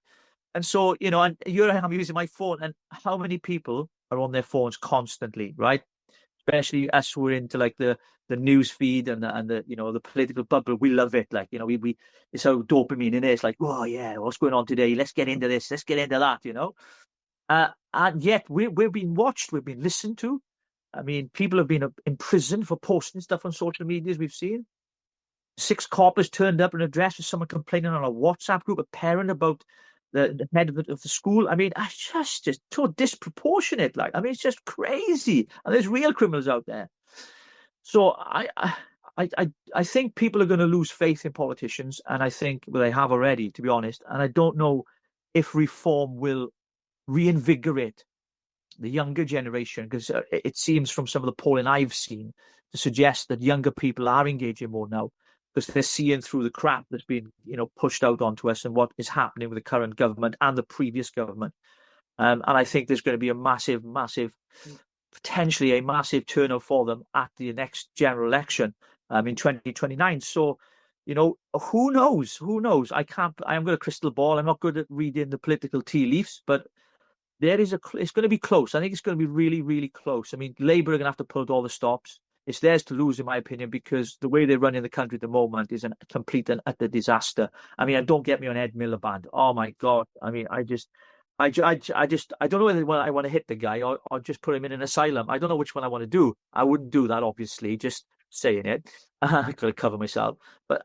And so, and I'm using my phone, and how many people are on their phones constantly, right? Especially us who are into like the news feed and the the political bubble. We love it. Like, we it's so dopamine in it. It's like, oh yeah, what's going on today? Let's get into this. Let's get into that, and yet we're being watched. We've been listened to. I mean, people have been in prison for posting stuff on social media, as we've seen. 6 coppers turned up and addressed with someone complaining on a WhatsApp group, a parent about the head of the school. I mean, it's just so disproportionate. Like, I mean, it's just crazy. And there's real criminals out there. So I think people are going to lose faith in politicians, and I think they have already, to be honest. And I don't know if reform will reinvigorate the younger generation, because it seems from some of the polling I've seen to suggest that younger people are engaging more now, because they're seeing through the crap that's been pushed out onto us and what is happening with the current government and the previous government. And I think there's going to be potentially a massive turnout for them at the next general election in 2029. So, who knows? Who knows? I am going to crystal ball. I'm not good at reading the political tea leaves, but it's going to be close. I think it's going to be really, really close. I mean, Labour are going to have to pull out all the stops. It's theirs to lose, in my opinion, because the way they're running the country at the moment is a complete and utter disaster. I mean, don't get me on Ed Miliband. Oh my God. I mean, I don't know whether I want to hit the guy or just put him in an asylum. I don't know which one I want to do. I wouldn't do that, obviously, just saying it. I got to cover myself. But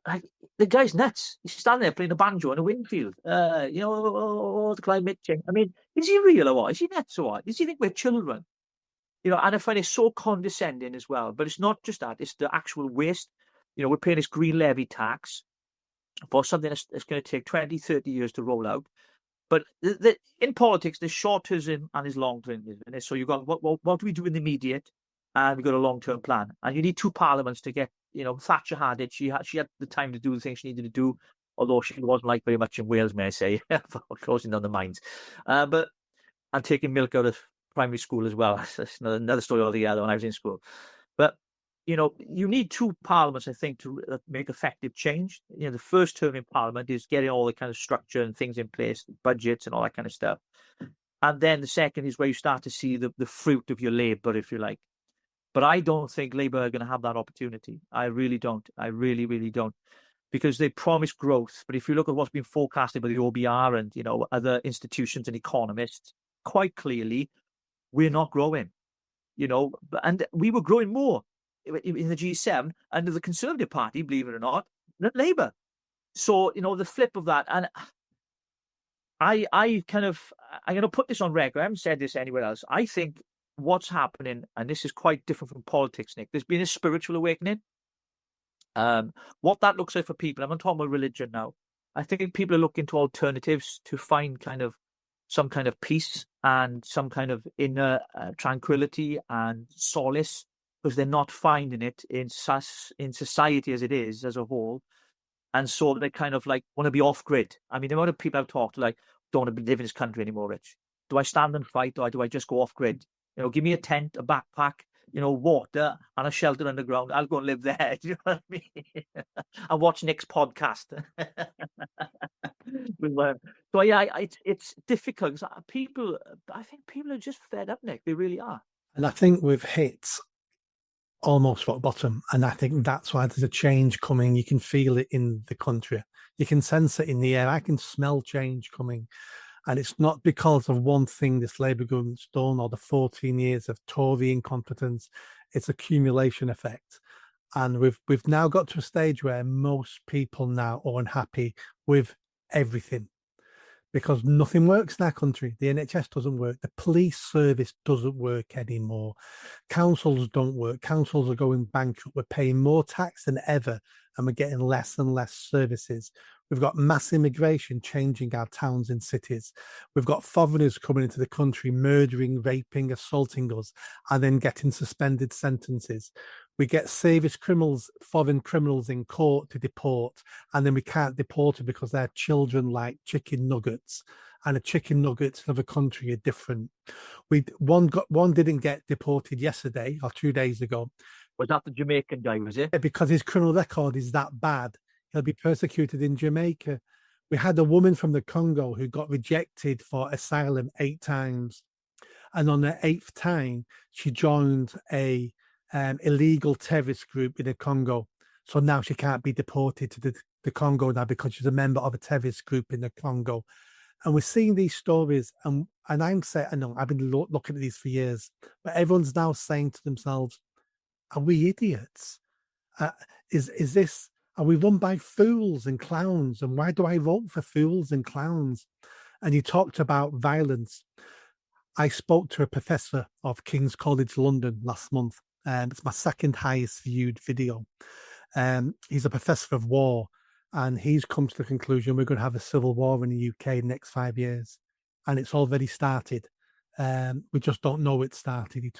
the guy's nuts. He's standing there playing a banjo in a wind field. The climate change. I mean, is he real or what? Is he nuts or what? Does he think we're children? And I find it so condescending as well. But it's not just that, it's the actual waste. We're paying this green levy tax for something that's going to take 20, 30 years to roll out. But in politics, there's short-termism and there's long-termism. So you've got what do we do in the immediate, and we've got a long-term plan. And you need two parliaments to get. Thatcher had it. She had the time to do the things she needed to do, although she wasn't liked very much in Wales, may I say, for closing down the mines. But and taking milk out of primary school as well. That's another story altogether when I was in school. But you need two parliaments, I think, to make effective change. The first term in parliament is getting all the kind of structure and things in place, budgets and all that kind of stuff. And then the second is where you start to see the fruit of your labour, if you like. But I don't think Labour are going to have that opportunity. I really don't. I really, really don't. Because they promise growth. But if you look at what's been forecasted by the OBR and, other institutions and economists, quite clearly, we're not growing. And we were growing more in the G7 under the Conservative Party, believe it or not, than Labour. So, the flip of that. And I'm going to put this on record. I haven't said this anywhere else. I think what's happening, and this is quite different from politics, Nick, there's been a spiritual awakening. What that looks like for people, I'm not talking about religion now. I think people are looking to alternatives to find some kind of peace and some kind of inner tranquility and solace, because they're not finding it in society as it is as a whole. And so they kind of want to be off grid. I mean, the amount of people I've talked to don't want to live in this country anymore, Rich. Do I stand and fight, or do I just go off grid? Give me a tent, a backpack, water and a shelter underground. I'll go and live there. Do you know what I mean? And watch Nick's podcast. So yeah, it's difficult. I think people are just fed up, Nick. They really are. And I think we've hit almost rock bottom. And I think that's why there's a change coming. You can feel it in the country. You can sense it in the air. I can smell change coming. And it's not because of one thing this Labour government's done or the 14 years of Tory incompetence. It's accumulation effect. And we've now got to a stage where most people now are unhappy with everything, because nothing works in our country. The NHS doesn't work. The police service doesn't work anymore. Councils don't work. Councils are going bankrupt. We're paying more tax than ever, and we're getting less and less services. We've got mass immigration changing our towns and cities. We've got foreigners coming into the country, murdering, raping, assaulting us, and then getting suspended sentences. We get serious criminals, foreign criminals in court to deport, and then we can't deport them because their children like chicken nuggets, and the chicken nuggets of a country are different. One didn't get deported yesterday or 2 days ago. Was that the Jamaican guy, was it? Because his criminal record is that bad. He'll be persecuted in Jamaica. We had a woman from the Congo who got rejected for asylum 8 times. And on the 8th time, she joined a illegal terrorist group in the Congo. So now she can't be deported to the Congo now because she's a member of a terrorist group in the Congo. And we're seeing these stories, and I'm saying, I know I've been looking at these for years, but everyone's now saying to themselves, are we idiots? Is this, are we run by fools and clowns? And why do I vote for fools and clowns? And you talked about violence. I spoke to a professor of King's College London last month. It's my second highest viewed video. He's a professor of war, and he's come to the conclusion we're going to have a civil war in the UK in the next 5 years. And it's already started. We just don't know it started. We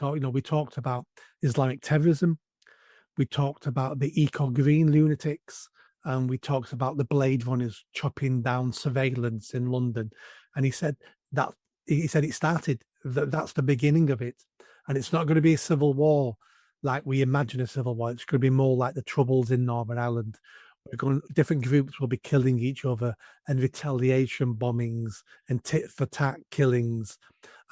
talked about Islamic terrorism. We talked about the eco-green lunatics, and we talked about the Blade Runners chopping down surveillance in London. And he said it started. That's the beginning of it, and it's not going to be a civil war like we imagine a civil war. It's going to be more like the Troubles in Northern Ireland. Different groups will be killing each other, and retaliation bombings and tit for tat killings,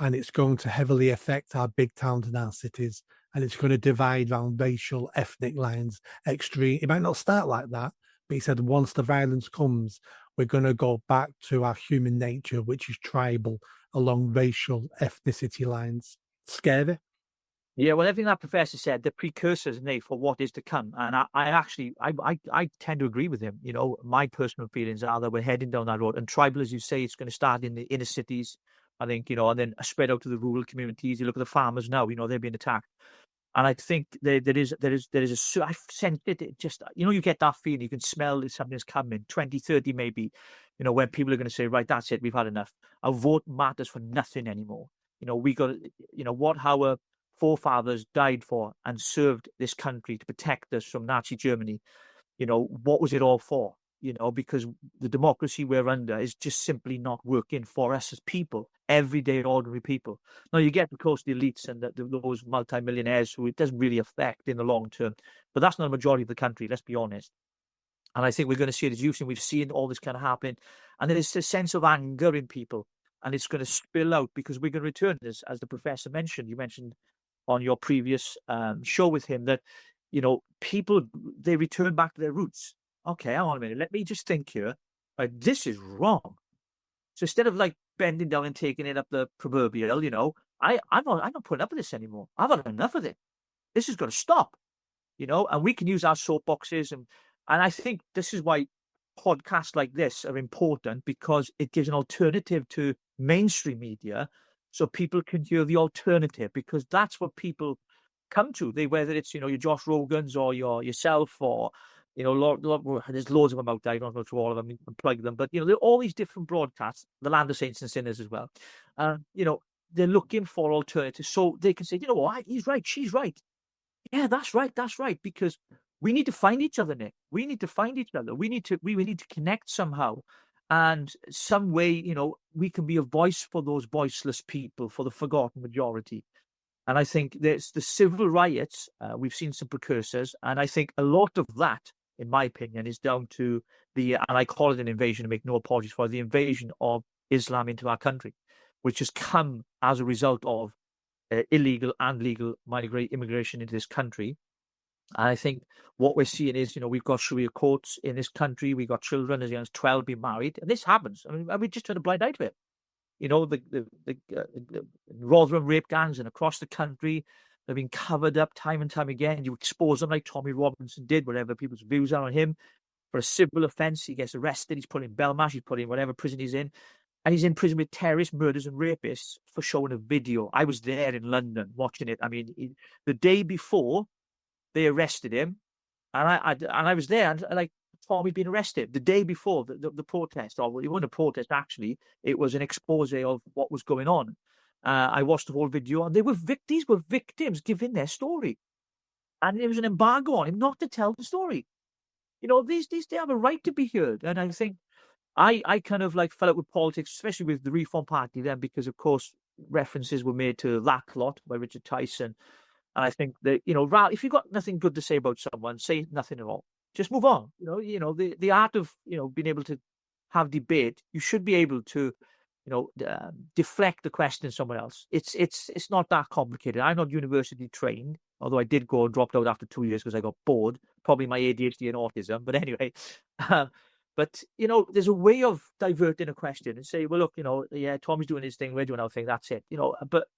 and it's going to heavily affect our big towns and our cities, and it's going to divide around racial, ethnic lines. Extreme. It might not start like that, but he said once the violence comes, we're going to go back to our human nature, which is tribal, along racial ethnicity lines. Scary. Yeah, well, everything that professor said, the precursors, Nate, for what is to come. And I actually, I tend to agree with him. You know, my personal feelings are that we're heading down that road. And tribal, as you say, it's going to start in the inner cities, I think, you know, and then spread out to the rural communities. You look at the farmers now, you know, they're being attacked. And I think I've sensed it, it just, you know, you get that feeling, you can smell that something's coming, 2030 maybe, you know, when people are going to say, right, that's it, we've had enough. Our vote matters for nothing anymore. You know, we got, you know, what our forefathers died for and served this country to protect us from Nazi Germany. You know, what was it all for? You know, because the democracy we're under is just simply not working for us as people, everyday ordinary people. Now, you get, of course, the elites and those multimillionaires who it doesn't really affect in the long term, but that's not a majority of the country, let's be honest. And I think we're going to see it as you've seen. We've seen all this kind of happen. And there is a sense of anger in people. And it's going to spill out because we're going to return this, as the professor mentioned. You mentioned on your previous show with him that, you know, people, they return back to their roots. Okay, hang on a minute. Let me just think here. Right, this is wrong. So instead of like bending down and taking it up the proverbial, you know, I'm not putting up with this anymore. I've had enough of it. This is going to stop, you know, and we can use our soapboxes. And I think this is why podcasts like this are important, because it gives an alternative to mainstream media so people can hear the alternative, because that's what people come to. They, whether it's, you know, your Josh Rogans or yourself or, you know, there's loads of them out there. I don't go through all of them and plug them, but, you know, there are all these different broadcasts, the Land of Saints and Sinners as well. You know, they're looking for alternatives so they can say, you know what, he's right, she's right. Yeah, that's right. Because we need to find each other, Nick. We need to find each other. We need to connect somehow. And some way, you know, we can be a voice for those voiceless people, for the forgotten majority. And I think there's the civil riots. We've seen some precursors. And I think a lot of that, in my opinion, is down to and I call it an invasion, to make no apologies for the invasion of Islam into our country, which has come as a result of illegal and legal immigration into this country. And I think what we're seeing is, you know, we've got Sharia courts in this country. We've got children as young as 12 being married. And this happens. I mean, we just turn a blind eye to it. You know, the Rotherham rape gangs and across the country, they've been covered up time and time again. You expose them like Tommy Robinson did, whatever people's views are on him. For a civil offence, he gets arrested. He's put in Belmarsh. He's put in whatever prison he's in. And he's in prison with terrorists, murders, and rapists for showing a video. I was there in London watching it. I mean, the day before they arrested him, and I was there, and like Tommy'd been arrested the day before the protest. Or it wasn't a protest actually; it was an expose of what was going on. I watched the whole video, and these were victims giving their story, and there was an embargo on him not to tell the story. You know, these they have a right to be heard, and I think I kind of like fell out with politics, especially with the Reform Party then, because of course references were made to that lot by Richard Tyson. And I think that, you know, if you've got nothing good to say about someone, say nothing at all. Just move on. You know, the art of, you know, being able to have debate, you should be able to, you know, deflect the question to someone else. It's not that complicated. I'm not university trained, although I did go and dropped out after 2 years because I got bored. Probably my ADHD and autism. But anyway, but, you know, there's a way of diverting a question and say, well, look, you know, yeah, Tommy's doing his thing, we're doing our thing, that's it. You know, but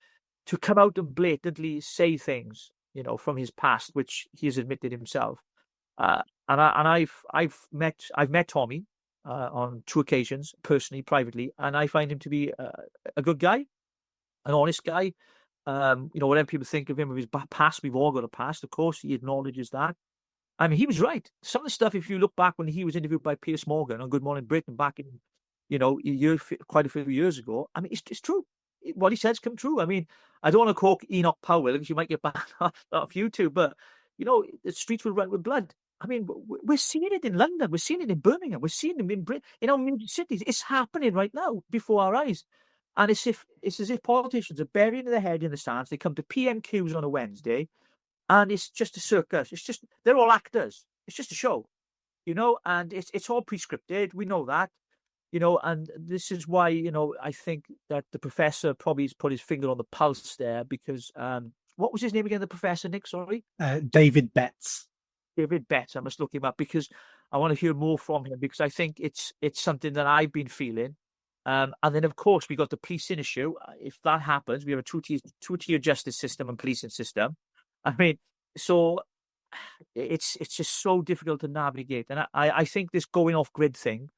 to come out and blatantly say things, you know, from his past, which he has admitted himself. And I've met Tommy on 2 occasions, personally, privately, and I find him to be a good guy, an honest guy. You know, whatever people think of him, of his past, we've all got a past. Of course, he acknowledges that. I mean, he was right. Some of the stuff, if you look back when he was interviewed by Piers Morgan on Good Morning Britain back in, you know, quite a few years ago, I mean, it's true. What he said's come true. I mean, I don't want to quote Enoch Powell because you might get banned off YouTube, but, you know, the streets will run with blood. I mean, we're seeing it in London. We're seeing it in Birmingham. We're seeing it in Britain, in our major cities. It's happening right now before our eyes. And it's as if politicians are burying their head in the sands. They come to PMQs on a Wednesday, and it's just a circus. It's just, they're all actors. It's just a show, you know, and it's all prescripted. We know that, you know, and this is why, you know, I think that the professor probably has put his finger on the pulse there because, what was his name again, the professor, Nick? Sorry? David Betts. David Betts. I must look him up because I want to hear more from him because I think it's something that I've been feeling. And then, of course, we got the policing issue. If that happens, we have a two-tier justice system and policing system. I mean, so it's just so difficult to navigate. And I think this going off grid thing,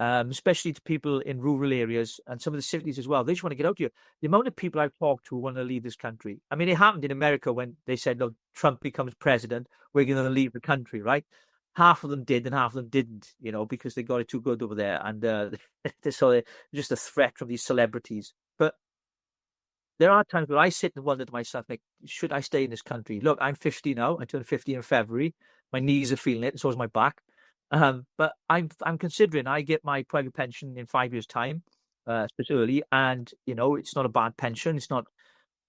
especially to people in rural areas and some of the cities as well, they just want to get out here. The amount of people I've talked to who want to leave this country. I mean, it happened in America when they said, "No, Trump becomes president, we're going to leave the country," right? Half of them did, and half of them didn't, because they got it too good over there, and so they're just a threat from these celebrities. But there are times where I sit and wonder to myself, like, should I stay in this country? Look, I'm 50 now. I turned 50 in February. My knees are feeling it, and so is my back. But I'm considering I get my private pension in 5 years' time, it's a bit early, and it's not a bad pension. It's not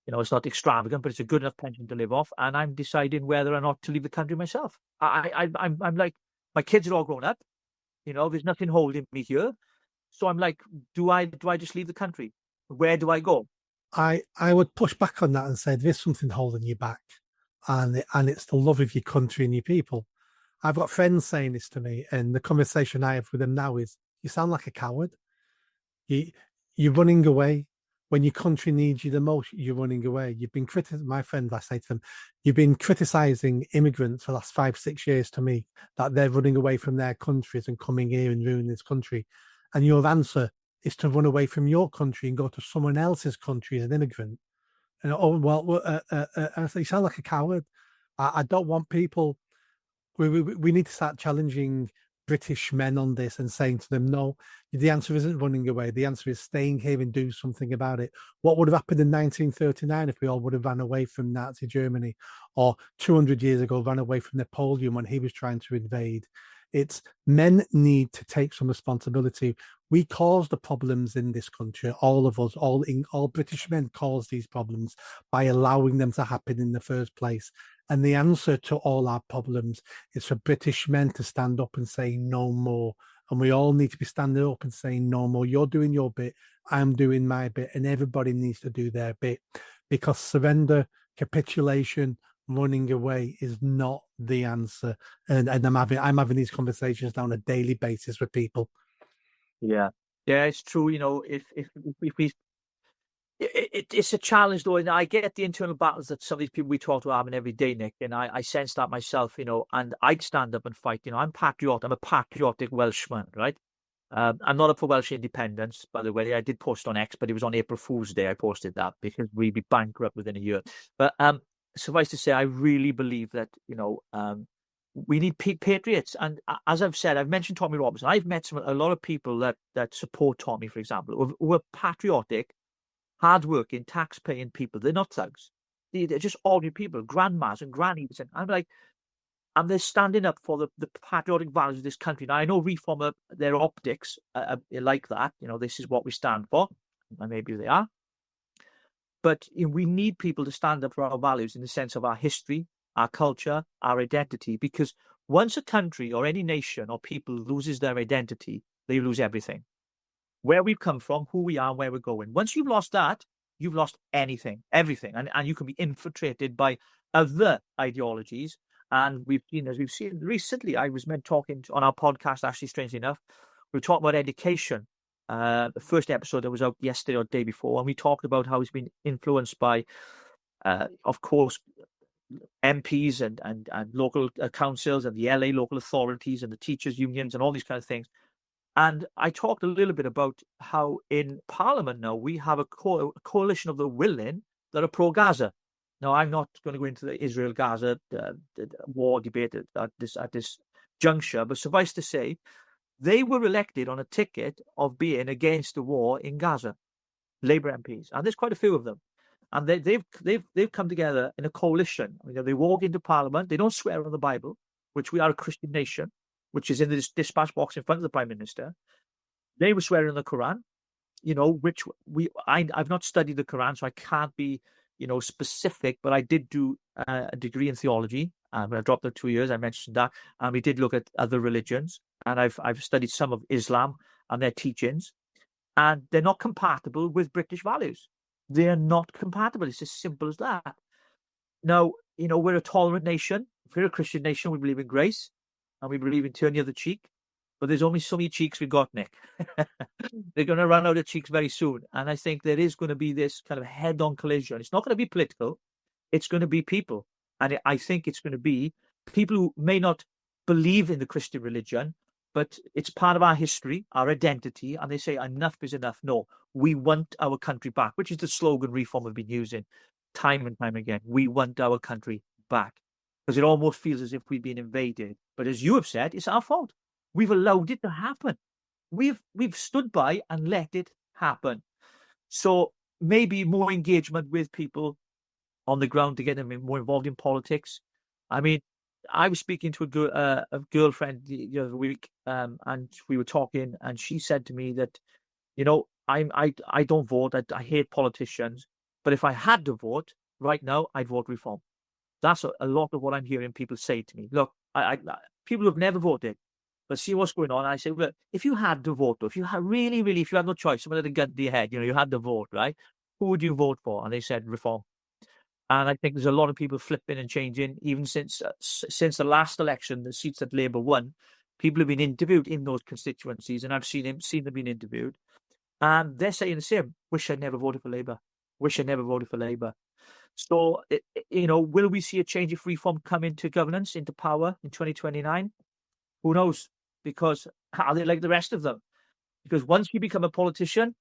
it's not extravagant, but it's a good enough pension to live off. And I'm deciding whether or not to leave the country myself. I'm like, my kids are all grown up. There's nothing holding me here. So I'm like, do I just leave the country? Where do I go? I would push back on that and say there's something holding you back, and it's the love of your country and your people. I've got friends saying this to me, and the conversation I have with them now is, "You sound like a coward. You you're running away when your country needs you the most. You're running away. You've been criticizing." My friends, I say to them, "You've been criticizing immigrants for the last 5-6 years to me that they're running away from their countries and coming here and ruining this country, and your answer is to run away from your country and go to someone else's country as an immigrant." And I say, "You sound like a coward. I don't want people." We need to start challenging British men on this and saying to them, no, the answer isn't running away. The answer is staying here and do something about it. What would have happened in 1939 if we all would have ran away from Nazi Germany, or 200 years ago ran away from Napoleon when he was trying to invade? It's men need to take some responsibility. We caused the problems in this country, all of us, all British men caused these problems by allowing them to happen in the first place. And the answer to all our problems is for British men to stand up and say no more. And we all need to be standing up and saying no more. You're doing your bit, I'm doing my bit, and everybody needs to do their bit, because surrender, capitulation, running away is not the answer. And I'm having these conversations now on a daily basis with people. Yeah, it's true. If we it's a challenge, though, and I get the internal battles that some of these people we talk to are having every day, Nick, and I sense that myself, and I'd stand up and fight. I'm patriot. I'm a patriotic Welshman, right? I'm not up for Welsh independence, by the way. I did post on X, but it was on April Fool's Day I posted that, because we'd be bankrupt within a year. But suffice to say, I really believe that, we need patriots. And as I've said, I've mentioned Tommy Robinson. I've met a lot of people that support Tommy, for example, who are patriotic, hardworking, tax-paying people. They're not thugs. They're just ordinary people, grandmas and grannies. And I'm like, and they're standing up for the patriotic values of this country. Now, I know Reform, their optics are like that. This is what we stand for. And maybe they are. But we need people to stand up for our values in the sense of our history, our culture, our identity. Because once a country or any nation or people loses their identity, they lose everything. Where we've come from, who we are, where we're going. Once you've lost that, you've lost anything, everything. And you can be infiltrated by other ideologies. And as we've seen recently, I was talking on our podcast, actually, strangely enough, we were talking about education. The first episode that was out yesterday or the day before, and we talked about how it's been influenced by, of course, MPs and local councils and the LA local authorities and the teachers' unions and all these kind of things. And I talked a little bit about how in Parliament now we have a coalition of the willing that are pro-Gaza. Now, I'm not going to go into the Israel-Gaza war debate at this juncture, but suffice to say, they were elected on a ticket of being against the war in Gaza, Labour MPs, and there's quite a few of them. And they've come together in a coalition. They walk into Parliament, they don't swear on the Bible, which we are a Christian nation, which is in the dispatch box in front of the Prime Minister. They were swearing on the Quran, which I've not studied the Quran, so I can't be, specific, but I did do a degree in theology. I dropped there 2 years, I mentioned that. And we did look at other religions, and I've studied some of Islam and their teachings, and they're not compatible with British values. They're not compatible. It's as simple as that. Now, we're a tolerant nation. If we're a Christian nation, we believe in grace, and we believe in turn the other cheek. but there's only so many cheeks we've got, Nick. They're going to run out of cheeks very soon. And I think there is going to be this kind of head-on collision. It's not going to be political. It's going to be people. And I think it's going to be people who may not believe in the Christian religion, but it's part of our history, our identity. And they say, enough is enough. No, we want our country back, which is the slogan Reform have been using time and time again. We want our country back, because it almost feels as if we've been invaded. But as you have said, it's our fault. We've allowed it to happen. We've stood by and let it happen. So maybe more engagement with people on the ground to get them more involved in politics. I mean, I was speaking to a girlfriend the other week, and we were talking, and she said to me that, I don't vote. I hate politicians, but if I had to vote right now, I'd vote Reform. That's a lot of what I'm hearing people say to me. Look, people who've never voted, but see what's going on. I say, well, if you had to vote, if you had if you had no choice, someone had a gun to your head, you had to vote, right? Who would you vote for? And they said Reform. And I think there's a lot of people flipping and changing, even since the last election, the seats that Labour won. People have been interviewed in those constituencies, and I've seen them being interviewed, and they're saying the same. Wish I'd never voted for Labour. Wish I'd never voted for Labour. So, will we see a change if Reform come into governance, into power in 2029? Who knows? Because are they like the rest of them? Because once you become a politician,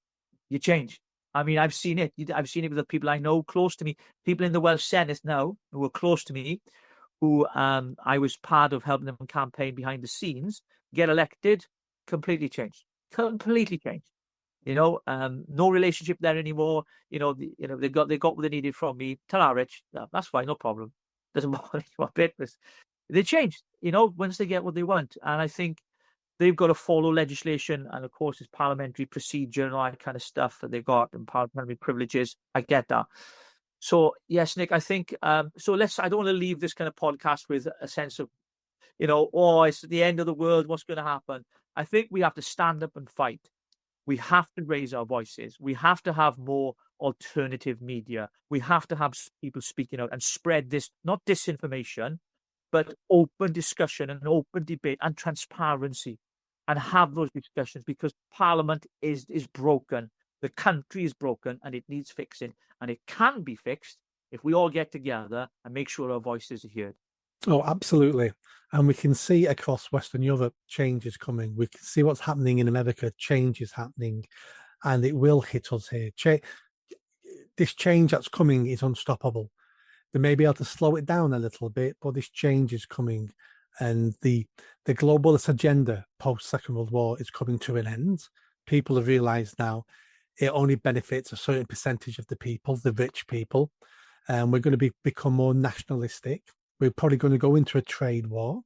you change. I mean, I've seen it. I've seen it with the people I know close to me, people in the Welsh Senate now who are close to me, who I was part of helping them campaign behind the scenes, get elected, completely changed. Completely changed. No relationship there anymore. They got what they needed from me. Ta-ra, Rich. No, that's fine, no problem. Doesn't bother me one bit. They changed, once they get what they want. And I think they've got to follow legislation, and of course, it's parliamentary procedure and all that kind of stuff that they've got, and parliamentary privileges. I get that. So yes, Nick, I think so. I don't want to leave this kind of podcast with a sense of, it's the end of the world. What's going to happen? I think we have to stand up and fight. We have to raise our voices. We have to have more alternative media. We have to have people speaking out and spread this, not disinformation, but open discussion and open debate and transparency, and have those discussions, because Parliament is broken. The country is broken and it needs fixing, and it can be fixed if we all get together and make sure our voices are heard. Oh, absolutely. And we can see across Western Europe changes coming. We can see what's happening in America, changes happening, and it will hit us here. This change that's coming is unstoppable. They may be able to slow it down a little bit, but this change is coming. And the globalist agenda post-Second World War is coming to an end. People have realised now it only benefits a certain percentage of the people, the rich people. And we're going to become more nationalistic. We're probably going to go into a trade war,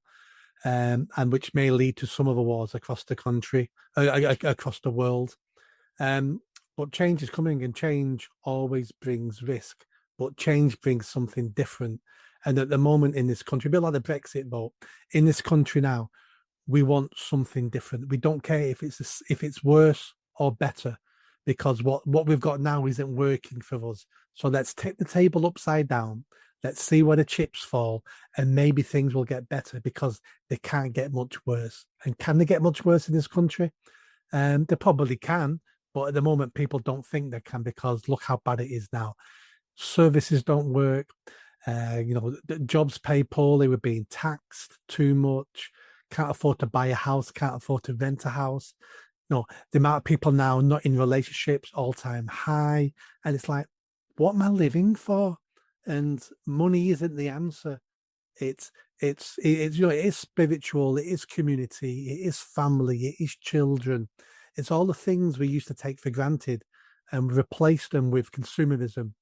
and which may lead to some other wars across the country, across the world. But change is coming, and change always brings risk. But change brings something different. And at the moment in this country, a bit like the Brexit vote, in this country now, we want something different. We don't care if it's worse or better, because what we've got now isn't working for us. So let's take the table upside down. Let's see where the chips fall, and maybe things will get better, because they can't get much worse. And can they get much worse in this country? They probably can, but at the moment, people don't think they can, because look how bad it is now. Services don't work. The jobs pay poorly. We're being taxed too much. Can't afford to buy a house. Can't afford to rent a house. No, the amount of people now not in relationships, all-time high. And it's like, what am I living for? And money isn't the answer. It's it is spiritual. It is community. It is family. It is children. It's all the things we used to take for granted, and replace them with consumerism,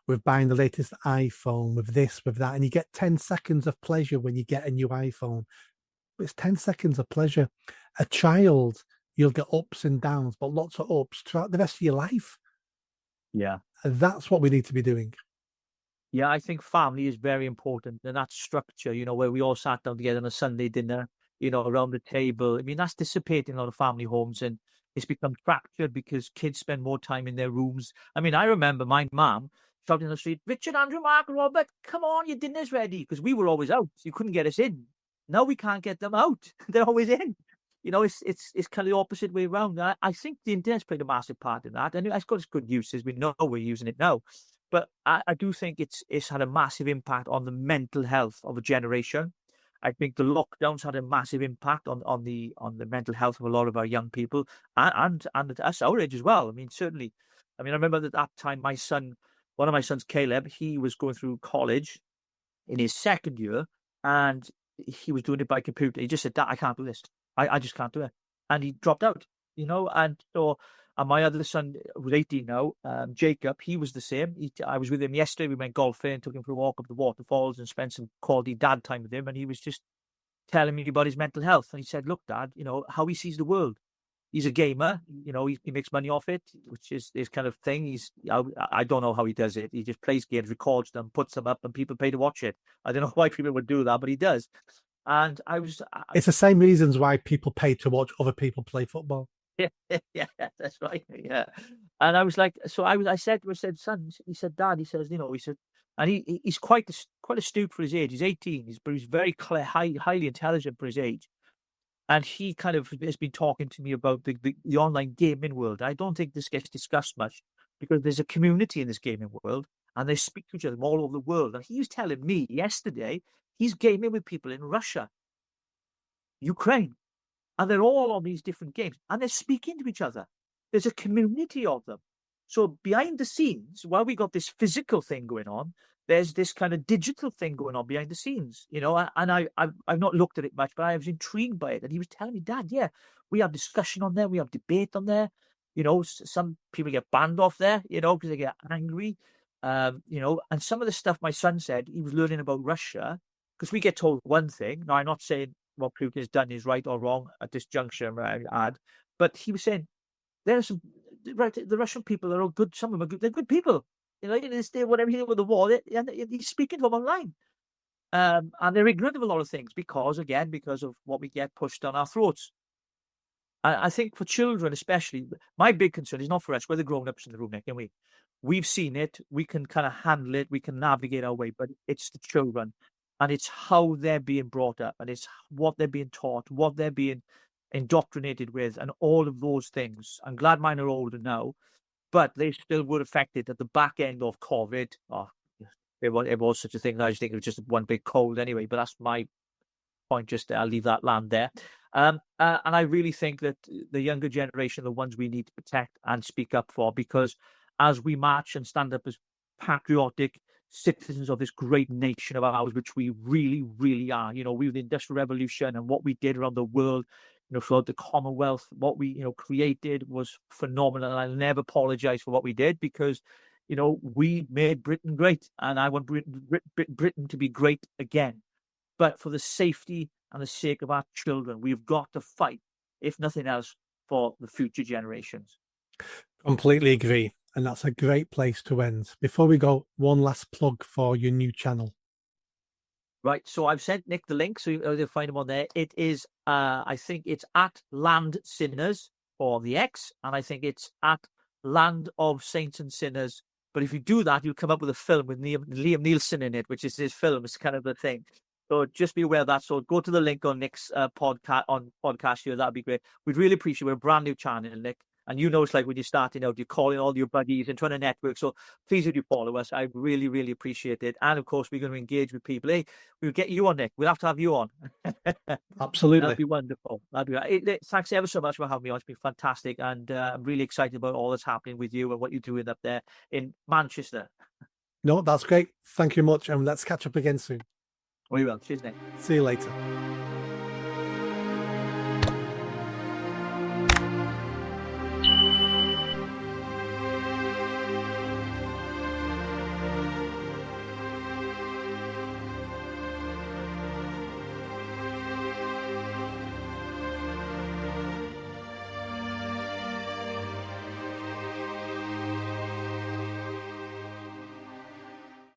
with buying the latest iPhone, with this, with that. And you get 10 seconds of pleasure when you get a new iPhone. But it's 10 seconds of pleasure. A child, you'll get ups and downs, but lots of ups throughout the rest of your life. Yeah. And that's what we need to be doing. Yeah, I think family is very important, and that structure, where we all sat down together on a Sunday dinner, around the table. I mean, that's dissipating in a lot of family homes, and it's become fractured because kids spend more time in their rooms. I mean, I remember my mum shouting in the street, "Richard, Andrew, Mark, Robert, come on, your dinner's ready," because we were always out. You couldn't get us in. Now we can't get them out. They're always in. it's kind of the opposite way around. I think the internet's played a massive part in that, and it's got its good uses. We know we're using it now, but I do think it's had a massive impact on the mental health of a generation. I think the lockdowns had a massive impact on the mental health of a lot of our young people, and us our age as well. I mean, certainly. I mean, I remember that time one of my sons, Caleb, he was going through college in his second year, and he was doing it by computer. He just said, "Dad, I can't do this. I just can't do it," and he dropped out. And my other son, who's 18 now, Jacob, he was the same. I was with him yesterday. We went golfing, took him for a walk up the waterfalls, and spent some quality dad time with him. And he was just telling me about his mental health. And he said, "Look, Dad, how he sees the world. He's a gamer. He makes money off it, which is his kind of thing. I don't know how he does it. He just plays games, records them, puts them up, and people pay to watch it. I don't know why people would do that, but he does." And it's the same reasons why people pay to watch other people play football. Yeah, yeah, that's right. Yeah. And I was like, I said, "Son," he said, "Dad," he says, he said, and he's quite astute for his age. He's 18, but he's very clear, highly intelligent for his age. And he kind of has been talking to me about the online gaming world. I don't think this gets discussed much because there's a community in this gaming world and they speak to each other all over the world. And he was telling me yesterday he's gaming with people in Russia, Ukraine, and they're all on these different games and they're speaking to each other. There's a community of them. So behind the scenes, while we got this physical thing going on, there's this kind of digital thing going on behind the scenes, and I've not looked at it much, but I was intrigued by it. And he was telling me, "Dad, yeah, we have discussion on there, we have debate on there. Some people get banned off there, because they get angry. And some of the stuff my son said, he was learning about Russia, because we get told one thing. Now, I'm not saying what Putin has done is right or wrong at this juncture, I add, but he was saying there are some, right, the Russian people are all good. Some of them are good. They're good people. Whatever he did with the war, and he's speaking to them online. And they're ignorant of a lot of things because of what we get pushed down our throats. I think for children especially, my big concern is not for us. We're the grown-ups in the room, Nick, and we've seen it. We can kind of handle it. We can navigate our way, but it's the children. And it's how they're being brought up, and it's what they're being taught, what they're being indoctrinated with, and all of those things. I'm glad mine are older now, but they still were affected at the back end of COVID. Oh, it was such a thing. I just think it was just one big cold anyway, but that's my point. I'll leave that land there. And I really think that the younger generation are the ones we need to protect and speak up for, because as we march and stand up as patriotic citizens of this great nation of ours, which we really, really are, we were the Industrial Revolution and what we did around the world, for the Commonwealth, what we, created was phenomenal. And I'll never apologize for what we did because, we made Britain great. And I want Britain to be great again. But for the safety and the sake of our children, we've got to fight, if nothing else, for the future generations. Completely agree. And that's a great place to end. Before we go, one last plug for your new channel. Right, so I've sent Nick the link, so you'll find him on there. It is, I think it's at Land Sinners for the X, and I think it's at Land of Saints and Sinners. But if you do that, you'll come up with a film with Liam Neeson in it, which is his film. It's kind of the thing. So just be aware of that. So go to the link on Nick's podcast here. That'd be great. We'd really appreciate it. We're a brand new channel, Nick. And it's like when you're starting out, you're calling all your buddies and trying to network. So please, if you follow us, I really, really appreciate it. And of course, we're going to engage with people. Hey, we'll get you on, Nick. We'll have to have you on. Absolutely. That'd be wonderful. Thanks ever so much for having me on. It's been fantastic. And I'm really excited about all that's happening with you and what you're doing up there in Manchester. No, that's great. Thank you much. And let's catch up again soon. We will. Cheers, Nick. See you later.